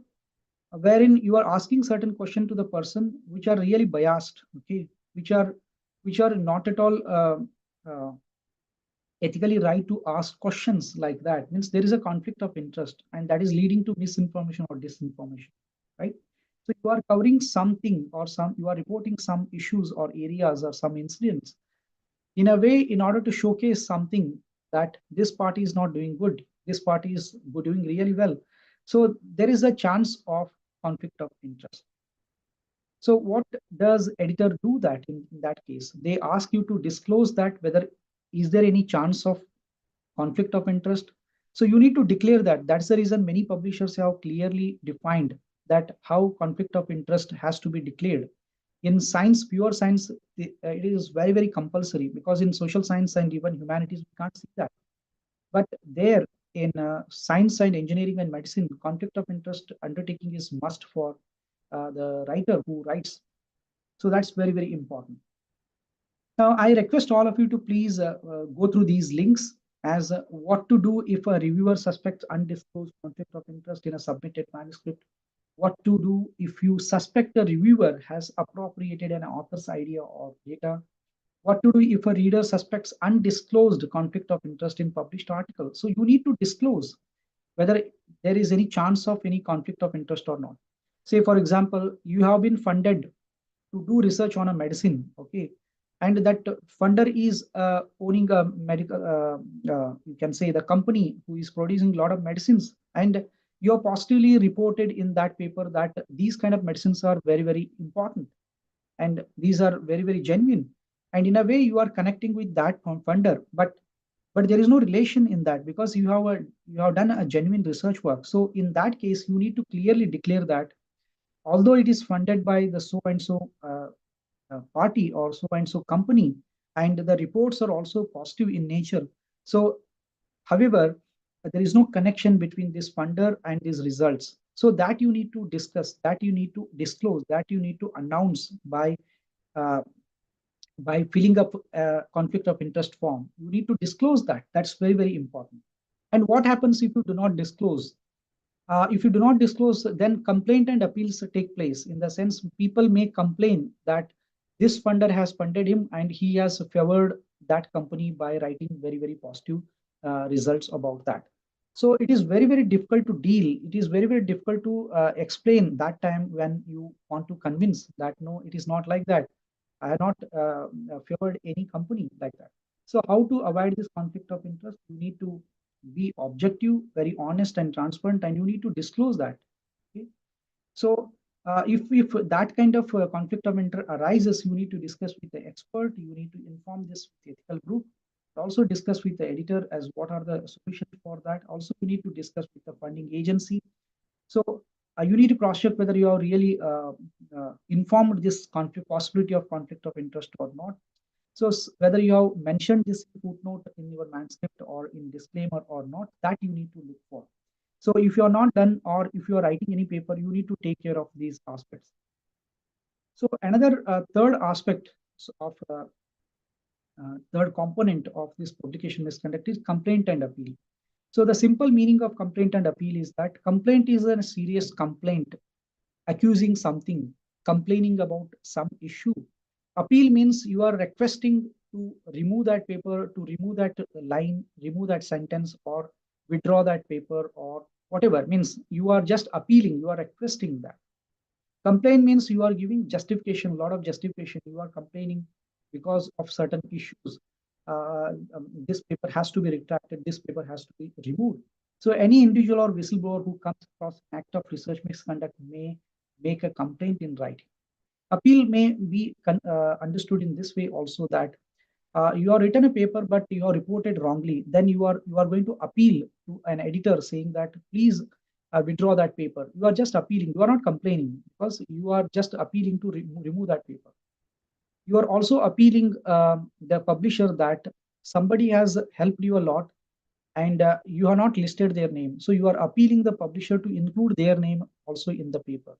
wherein you are asking certain question to the person which are really biased, okay, which are not at all uh, ethically right to ask questions like that, means there is a conflict of interest, and that is leading to misinformation or disinformation, right? So you are covering something or some you are reporting some issues or areas or some incidents in a way in order to showcase something that this party is not doing good, this party is doing really well. So there is a chance of conflict of interest. So what does editor do that in that case? They ask you to disclose that whether is there any chance of conflict of interest. So you need to declare that. That's the reason many publishers have clearly defined that how conflict of interest has to be declared. In science, pure science, it is very, very compulsory, because in social science and even humanities, we can't see that. But there, in science and engineering and medicine, conflict of interest undertaking is must for the writer who writes. So that's very, very important. Now, I request all of you to please go through these links as what to do if a reviewer suspects undisclosed conflict of interest in a submitted manuscript, what to do if you suspect a reviewer has appropriated an author's idea or data, what to do if a reader suspects undisclosed conflict of interest in published articles. So you need to disclose whether there is any chance of any conflict of interest or not. Say, for example, you have been funded to do research on a medicine, okay, and that funder is owning a medical, you can say the company who is producing a lot of medicines, and you are positively reported in that paper that these kind of medicines are very, very important, and these are very, very genuine, and in a way you are connecting with that funder, but there is no relation in that, because you have done a genuine research work. So in that case, you need to clearly declare that although it is funded by the so and so party or so and so company, and the reports are also positive in nature. So, however, there is no connection between this funder and these results. So that you need to discuss, that you need to disclose, that you need to announce uh, by filling up a conflict of interest form. You need to disclose that. That's very, very important. And what happens if you do not disclose? If you do not disclose, then complaint and appeals take place. In the sense, people may complain that this funder has funded him and he has favored that company by writing very, very positive results about that. So it is very, very difficult to deal. It is very, very difficult to explain that time when you want to convince that no, it is not like that. I have not favored any company like that. So how to avoid this conflict of interest? You need to be objective, very honest and transparent, and you need to disclose that. Okay? So if that kind of conflict of interest arises, you need to discuss with the expert. You need to inform this ethical group. Also discuss with the editor as what are the solutions for that. Also, you need to discuss with the funding agency. So you need to cross-check whether you are really informed this conflict possibility of conflict of interest or not. So whether you have mentioned this footnote in your manuscript or in disclaimer or not, that you need to look for. So if you are not done, or if you are writing any paper, you need to take care of these aspects. So another third aspect of third component of this publication misconduct is complaint and appeal. So the simple meaning of complaint and appeal is that complaint is a serious complaint, accusing something, complaining about some issue. Appeal means you are requesting to remove that paper, to remove that line, remove that sentence, or withdraw that paper, or whatever. Means you are just appealing, you are requesting that. Complaint means you are giving justification, a lot of justification. You are complaining because of certain issues. This paper has to be retracted, this paper has to be removed. So any individual or whistleblower who comes across an act of research misconduct may make a complaint in writing. Appeal may be understood in this way also, that you are written a paper but you are reported wrongly, then you are going to appeal to an editor saying that please withdraw that paper. You are just appealing, you are not complaining, because you are just appealing to remove that paper. You are also appealing the publisher that somebody has helped you a lot, and you have not listed their name. So you are appealing the publisher to include their name also in the paper.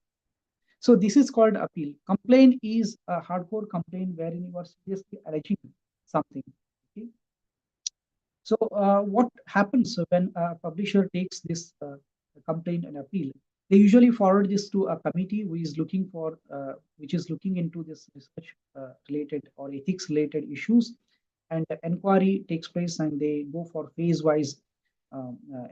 So this is called appeal. Complaint is a hardcore complaint wherein you are seriously alleging something. Okay? So what happens when a publisher takes this complaint and appeal? They usually forward this to a committee who is looking for, which is looking into this research related or ethics related issues, and the inquiry takes place, and they go for phase-wise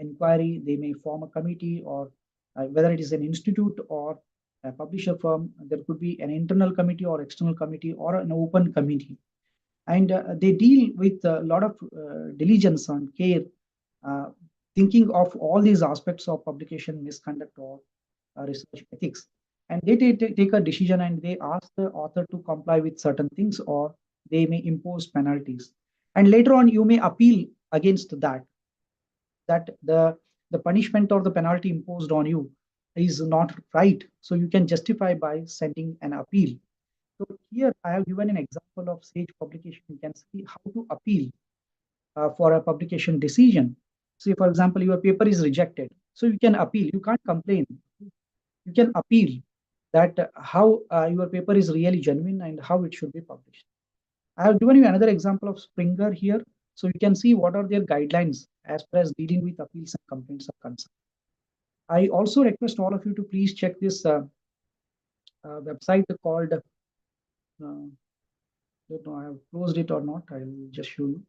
inquiry. They may form a committee, or whether it is an institute or a publisher firm, there could be an internal committee or external committee or an open committee, and they deal with a lot of diligence and care, uh, thinking of all these aspects of publication misconduct or research ethics, and they take a decision, and they ask the author to comply with certain things, or they may impose penalties, and later on you may appeal against that. that the punishment or the penalty imposed on you is not right. So you can justify by sending an appeal. So here I have given an example of Sage publication. You can see how to appeal for a publication decision. Say, for example, your paper is rejected. So you can appeal. You can't complain. You can appeal that how your paper is really genuine and how it should be published. I have given you another example of Springer here. So you can see what are their guidelines as far as dealing with appeals and complaints are concerned. I also request all of you to please check this website called, don't know I have closed it or not. I'll just show you.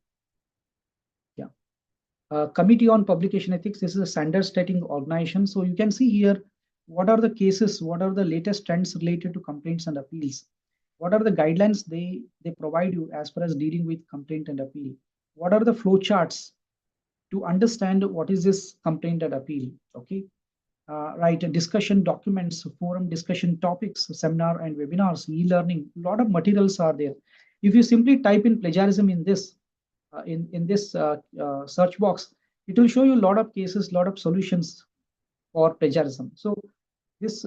Yeah. Committee on Publication Ethics. This is a standard setting organization. So you can see here what are the cases, what are the latest trends related to complaints and appeals. What are the guidelines they provide you as far as dealing with complaint and appeal? What are the flow charts to understand what is this complaint and appeal? Okay. Right, discussion documents, forum discussion topics, seminar and webinars, e-learning, a lot of materials are there. If you simply type in plagiarism in this search box, it will show you a lot of cases, lot of solutions for plagiarism. So this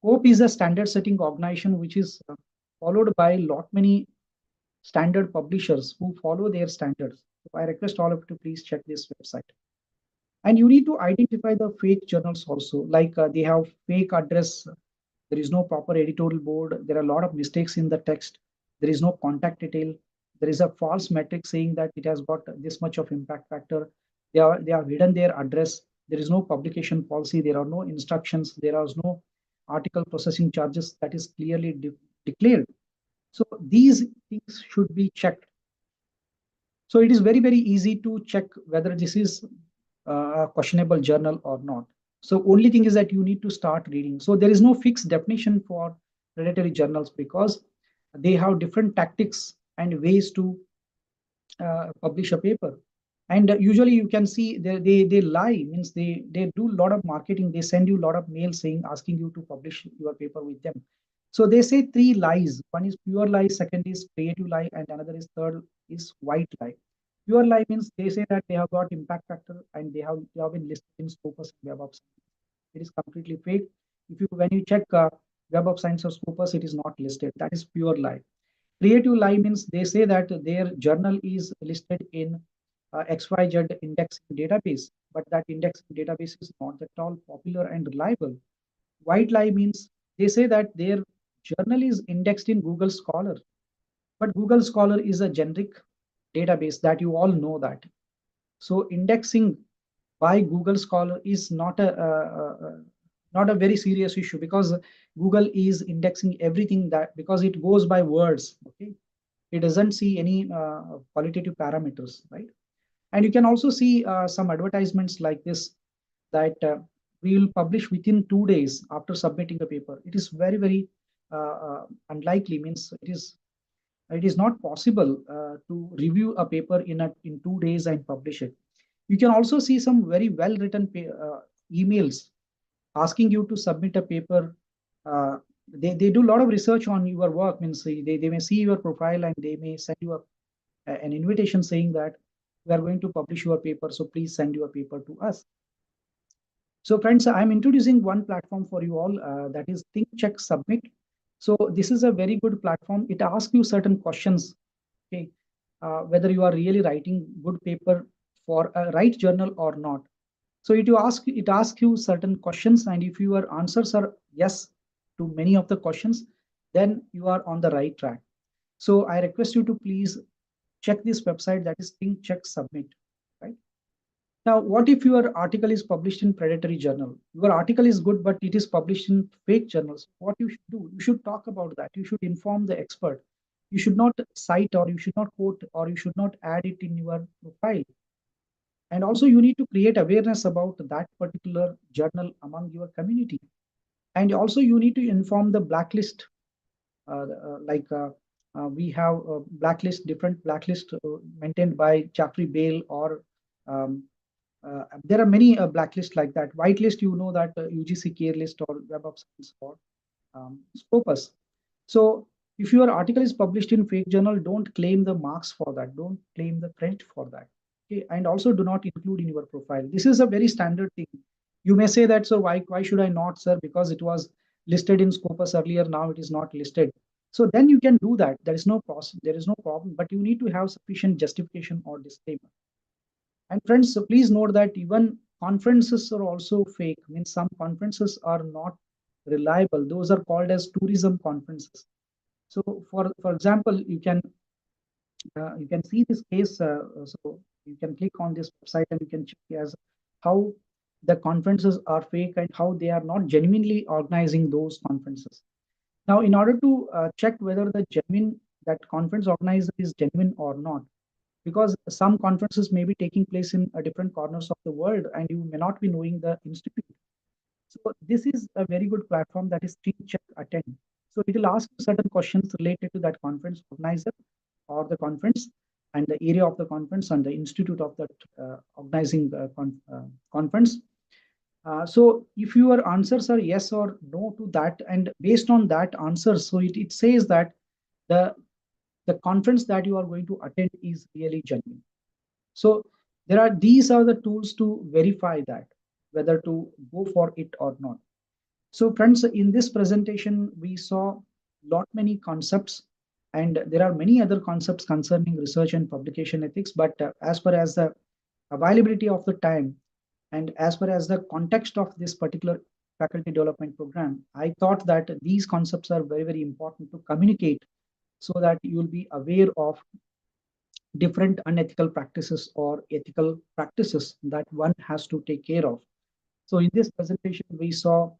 COPE is a standard setting organization which is followed by a lot many standard publishers who follow their standards. So I request all of you to please check this website. And you need to identify the fake journals also, like they have fake address. There is no proper editorial board. There are a lot of mistakes in the text. There is no contact detail. There is a false metric saying that it has got this much of impact factor. They are hidden their address. There is no publication policy. There are no instructions. There are no article processing charges that is clearly declared. So these things should be checked. So it is very, very easy to check whether this is a questionable journal or not. So only thing is that you need to start reading. So there is no fixed definition for predatory journals because they have different tactics and ways to publish a paper. And usually you can see they lie, means they do a lot of marketing. They send you a lot of mails saying, asking you to publish your paper with them. So they say three lies. One is pure lie, second is creative lie, and another is third is white lie. Pure lie means they say that they have got impact factor and they have been listed in Scopus and Web of Science. It is completely fake. If you when you check Web of Science or Scopus, it is not listed. That is pure lie. Creative lie means they say that their journal is listed in XYZ indexing database, but that indexing database is not at all popular and reliable. White lie means they say that their journal is indexed in Google Scholar, but Google Scholar is a generic database that you all know that. So indexing by Google Scholar is not a very serious issue because Google is indexing everything that because it goes by words. Okay, it doesn't see any qualitative parameters, right? And you can also see some advertisements like this that we will publish within 2 days after submitting a paper. It is very, very unlikely. Means it is not possible to review a paper in 2 days and publish it. You can also see some very well written emails asking you to submit a paper. They do a lot of research on your work. Means they may see your profile and they may send you an invitation saying that we are going to publish your paper, so please send your paper to us. So friends, I'm introducing one platform for you all, that is Think, Check, Submit. So this is a very good platform. It asks you certain questions, okay, whether you are really writing good paper for a right journal or not. So it asks you certain questions, and if your answers are yes to many of the questions, then you are on the right track. So I request you to please check this website, that is Think, Check, Submit. Right. Now, what if your article is published in predatory journal? Your article is good, but it is published in fake journals. What you should do? You should talk about that. You should inform the expert. You should not cite or you should not quote or you should not add it in your profile. And also you need to create awareness about that particular journal among your community. And also you need to inform the blacklist, like we have a blacklist, different blacklist maintained by Jeffrey Bale or there are many blacklists like that. Whitelist, you know that UGC care list or Web of Science or Scopus. So if your article is published in fake journal, don't claim the marks for that. Don't claim the credit for that. Okay, and also do not include in your profile. This is a very standard thing. You may say that, so why should I not, sir? Because it was listed in Scopus earlier, now it is not listed. So then you can do that. There is no problem, but you need to have sufficient justification or disclaimer. And friends, so please note that even conferences are also fake. Means some conferences are not reliable. Those are called as tourism conferences. So for example, you can see this case. So you can click on this website and you can check as how the conferences are fake and how they are not genuinely organizing those conferences. Now, in order to check whether that conference organizer is genuine or not, because some conferences may be taking place in different corners of the world and you may not be knowing the institute. So this is a very good platform, that is Team Check Attend. So it will ask you certain questions related to that conference organizer or the conference and the area of the conference and the institute of that organizing the conference. So if your answers are yes or no to that, and based on that answer, so it says that the the conference that you are going to attend is really genuine. So these are the tools to verify that whether to go for it or not. So friends, in this presentation, we saw lot many concepts, and there are many other concepts concerning research and publication ethics. But as far as the availability of the time and as far as the context of this particular faculty development program, I thought that these concepts are very, very important to communicate so that you will be aware of different unethical practices or ethical practices that one has to take care of. So in this presentation, we saw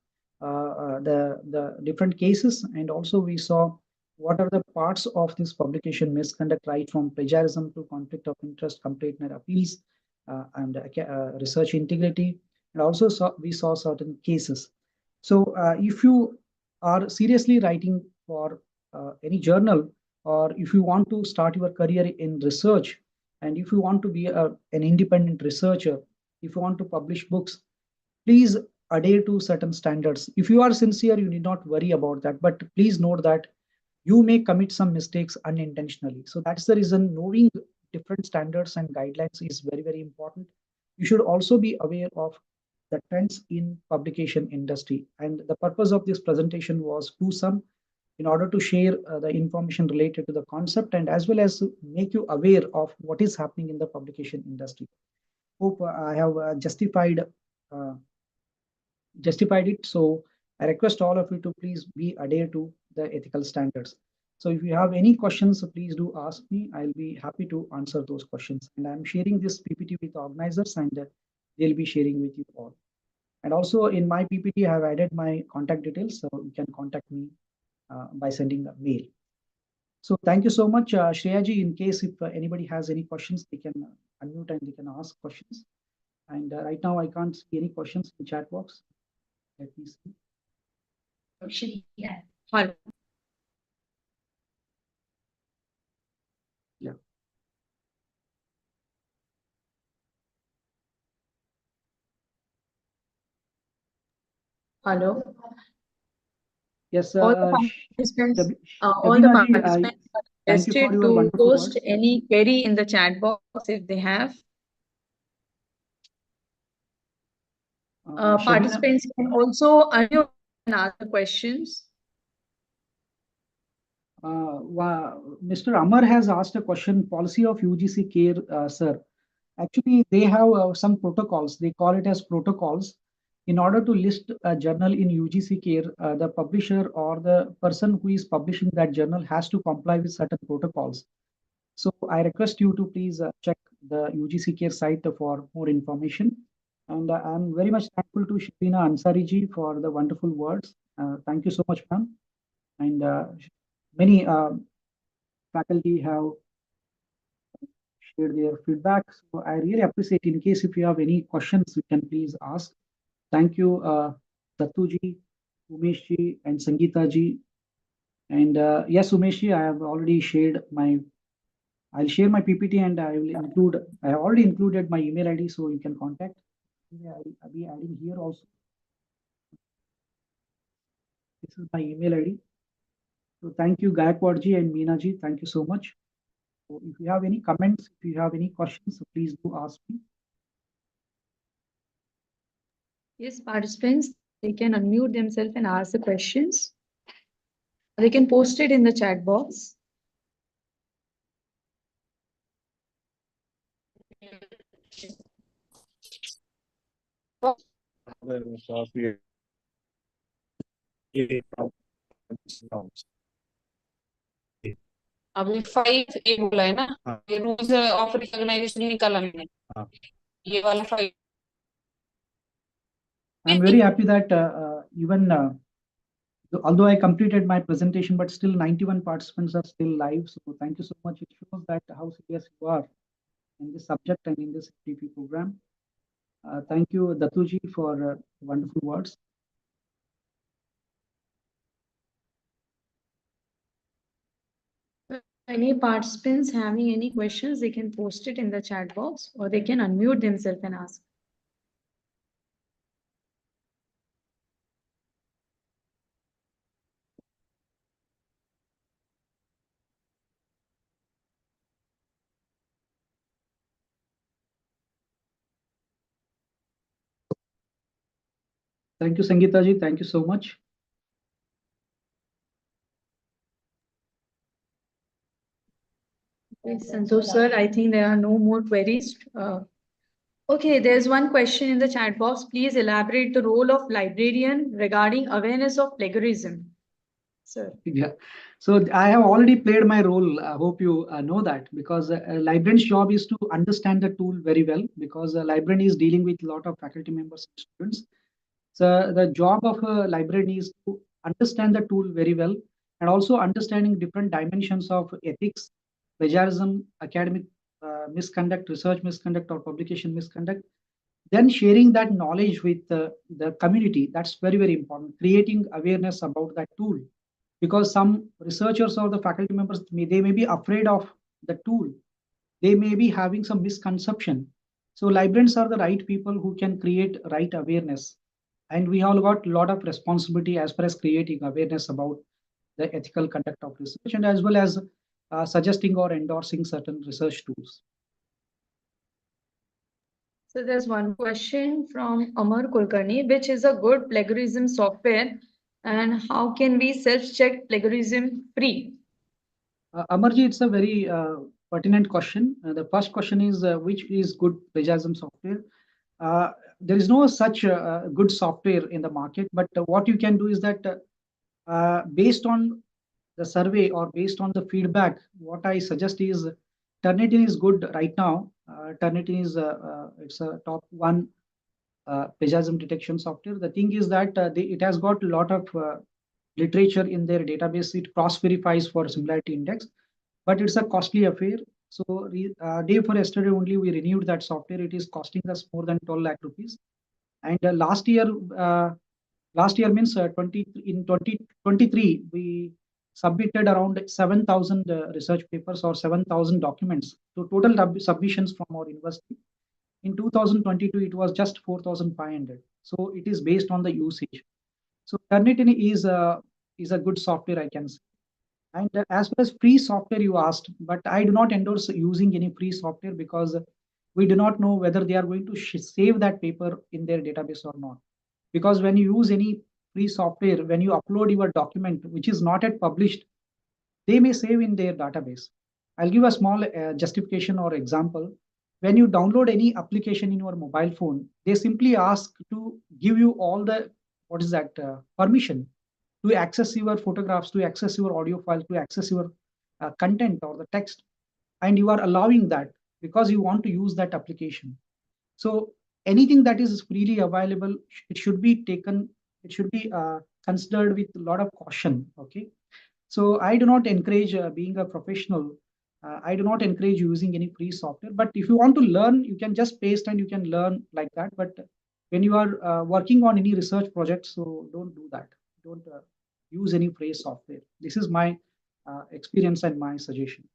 the different cases, and also we saw what are the parts of this publication misconduct, right from plagiarism to conflict of interest, complaint and appeals, and research integrity. And also we saw certain cases. So if you are seriously writing for any journal, or if you want to start your career in research, and if you want to be an independent researcher, if you want to publish books, please adhere to certain standards. If you are sincere, you need not worry about that. But please note that you may commit some mistakes unintentionally. So that's the reason knowing different standards and guidelines is very, very important. You should also be aware of the trends in publication industry. And the purpose of this presentation was to some in order to share the information related to the concept and as well as make you aware of what is happening in the publication industry. Hope I have uh, justified it. So I request all of you to please be adhere to the ethical standards. So if you have any questions, please do ask me. I'll be happy to answer those questions. And I'm sharing this PPT with organizers, and they'll be sharing with you all. And also in my PPT, I have added my contact details, so you can contact me by sending a mail. So thank you so much, Shreyaji. In case if anybody has any questions, they can unmute and they can ask questions. And right now, I can't see any questions in chat box. Let me see. Yeah. Yeah. Hello. Yes, All the participants, Shabina ji, are thank you for requested your to wonderful post words. any query in the chat box if they have. Shabina, Participants can also unmute and ask the questions. Mr. Amar has asked a question, policy of UGC care, sir. Actually, they have some protocols. They call it as protocols. In order to list a journal in UGC care, the publisher or the person who is publishing that journal has to comply with certain protocols. So I request you to please check the UGC care site for more information. And I'm very much thankful to Shabina Ansari ji for the wonderful words. Thank you so much, ma'am. And many faculty have shared their feedback. So I really appreciate. In case if you have any questions, you can please ask. Thank you, Dattu ji, Umesh ji, and Sangeeta ji. And yes, Umesh ji, I have already shared my. I'll share my PPT and I will include. I have already included my email ID, so you can contact. I'll be adding here also. This is my email ID. So thank you, Gaikwad ji and Meena ji. Thank you so much. So if you have any comments, if you have any questions, so please do ask me. Yes, participants, they can unmute themselves and ask the questions. They can post it in the chat box. अभी 5A बोला है ना, ये rules of recognition निकाला मैंने, ये वाला 5. I'm very happy that even although I completed my presentation, but still 91 participants are still live. So thank you so much. It shows that how serious you are in this subject and in this FDP program. Thank you, Datuji, for wonderful words. Any participants having any questions, they can post it in the chat box or they can unmute themselves and ask. Thank you, Sangeeta ji. Thank you so much. Yes, Santosh sir, I think there are no more queries. Okay, there's one question in the chat box. Please elaborate the role of librarian regarding awareness of plagiarism. Sir. Yeah. So I have already played my role. I hope you know that, because a librarian's job is to understand the tool very well, because a librarian is dealing with a lot of faculty members and students. So the job of a librarian is to understand the tool very well, and also understanding different dimensions of ethics, plagiarism, academic misconduct, research misconduct, or publication misconduct. Then sharing that knowledge with the community. That's very, very important. Creating awareness about that tool, because some researchers or the faculty members they may be afraid of the tool. They may be having some misconception. So librarians are the right people who can create right awareness. And we all got a lot of responsibility as far as creating awareness about the ethical conduct of research, and as well as suggesting or endorsing certain research tools. So there's one question from Amar Kulkarni, which is a good plagiarism software and how can we self-check plagiarism free? Amarji, it's a very pertinent question. The first question is which is good plagiarism software? There is no such good software in the market, but what you can do is that based on the survey or based on the feedback, what I suggest is Turnitin is good right now. Turnitin is it's a top one plagiarism detection software. The thing is that it has got a lot of literature in their database. It cross verifies for similarity index, but it's a costly affair. So day for yesterday only we renewed that software. It is costing us more than 12 lakh rupees. And last year means 2023 we submitted around 7,000 research papers or 7,000 documents. So total submissions from our university. In 2022 it was just 4,500. So it is based on the usage. So Turnitin is a good software, I can say. And as far as free software you asked, but I do not endorse using any free software, because we do not know whether they are going to save that paper in their database or not. Because when you use any free software, when you upload your document which is not yet published, they may save in their database. I'll give a small justification or example. When you download any application in your mobile phone, they simply ask to give you all the permission to access your photographs, to access your audio files, to access your content or the text, and you are allowing that because you want to use that application. So anything that is freely available, it should be taken, it should be considered with a lot of caution. Okay, so I do not encourage being a professional. I do not encourage using any free software. But if you want to learn, you can just paste and you can learn like that. But when you are working on any research project, so don't do that. Don't use any free software. This is my experience and my suggestion.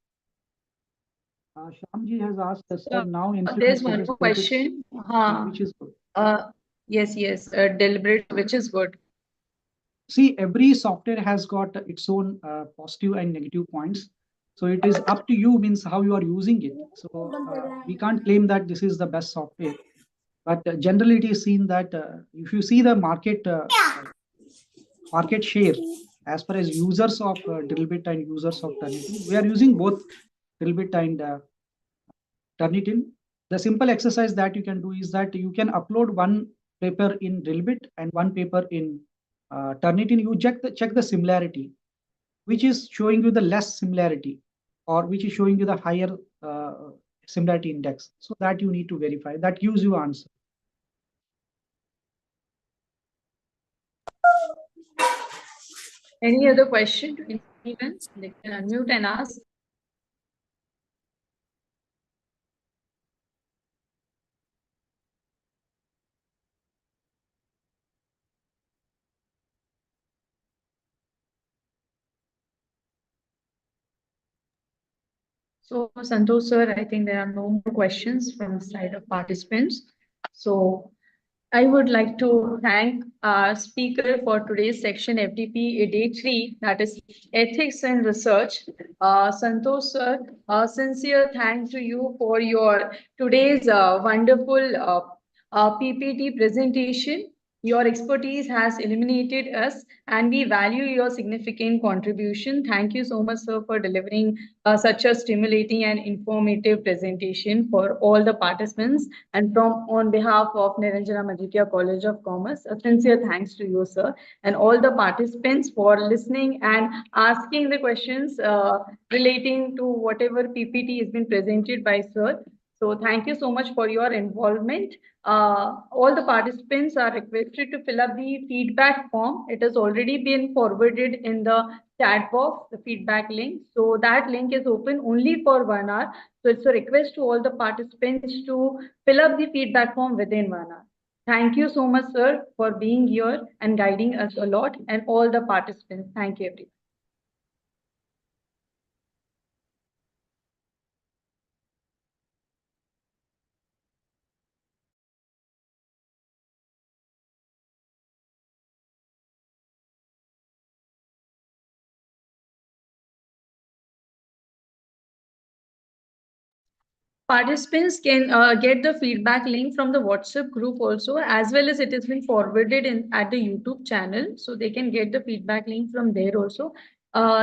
Shyamji has asked us, now there's one more question. Which is good. Yes, deliberate, which is good. See, every software has got its own positive and negative points. So it is up to you, means how you are using it. So we can't claim that this is the best software, but generally it is seen that if you see the market share as far as users of Drillbit and users of Turnitin, we are using both Drillbit and Turnitin. The simple exercise that you can do is that you can upload one paper in Drillbit and one paper in Turnitin. You check the similarity, which is showing you the less similarity, or which is showing you the higher similarity index. So that you need to verify. That gives you answer. Any other question to anyone? They can unmute and ask. So, Santosh sir, I think there are no more questions from the side of participants. So, I would like to thank our speaker for today's section FDP Day 3, that is Ethics and Research. Santosh sir, sincere thanks to you for your today's wonderful PPT presentation. Your expertise has illuminated us and we value your significant contribution. Thank you so much, sir, for delivering such a stimulating and informative presentation for all the participants. And on behalf of Niranjana Majithia College of Commerce, a sincere thanks to you, sir, and all the participants for listening and asking the questions relating to whatever PPT has been presented by sir. So thank you so much for your involvement. All the participants are requested to fill up the feedback form. It has already been forwarded in the chat box, the feedback link. So that link is open only for 1 hour. So it's a request to all the participants to fill up the feedback form within 1 hour. Thank you so much, sir, for being here and guiding us a lot, and all the participants. Thank you, everyone. Participants can get the feedback link from the WhatsApp group also, as well as it has been forwarded in at the YouTube channel. So they can get the feedback link from there also.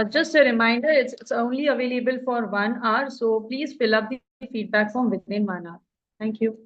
Just a reminder, it's only available for 1 hour. So please fill up the feedback form within 1 hour. Thank you.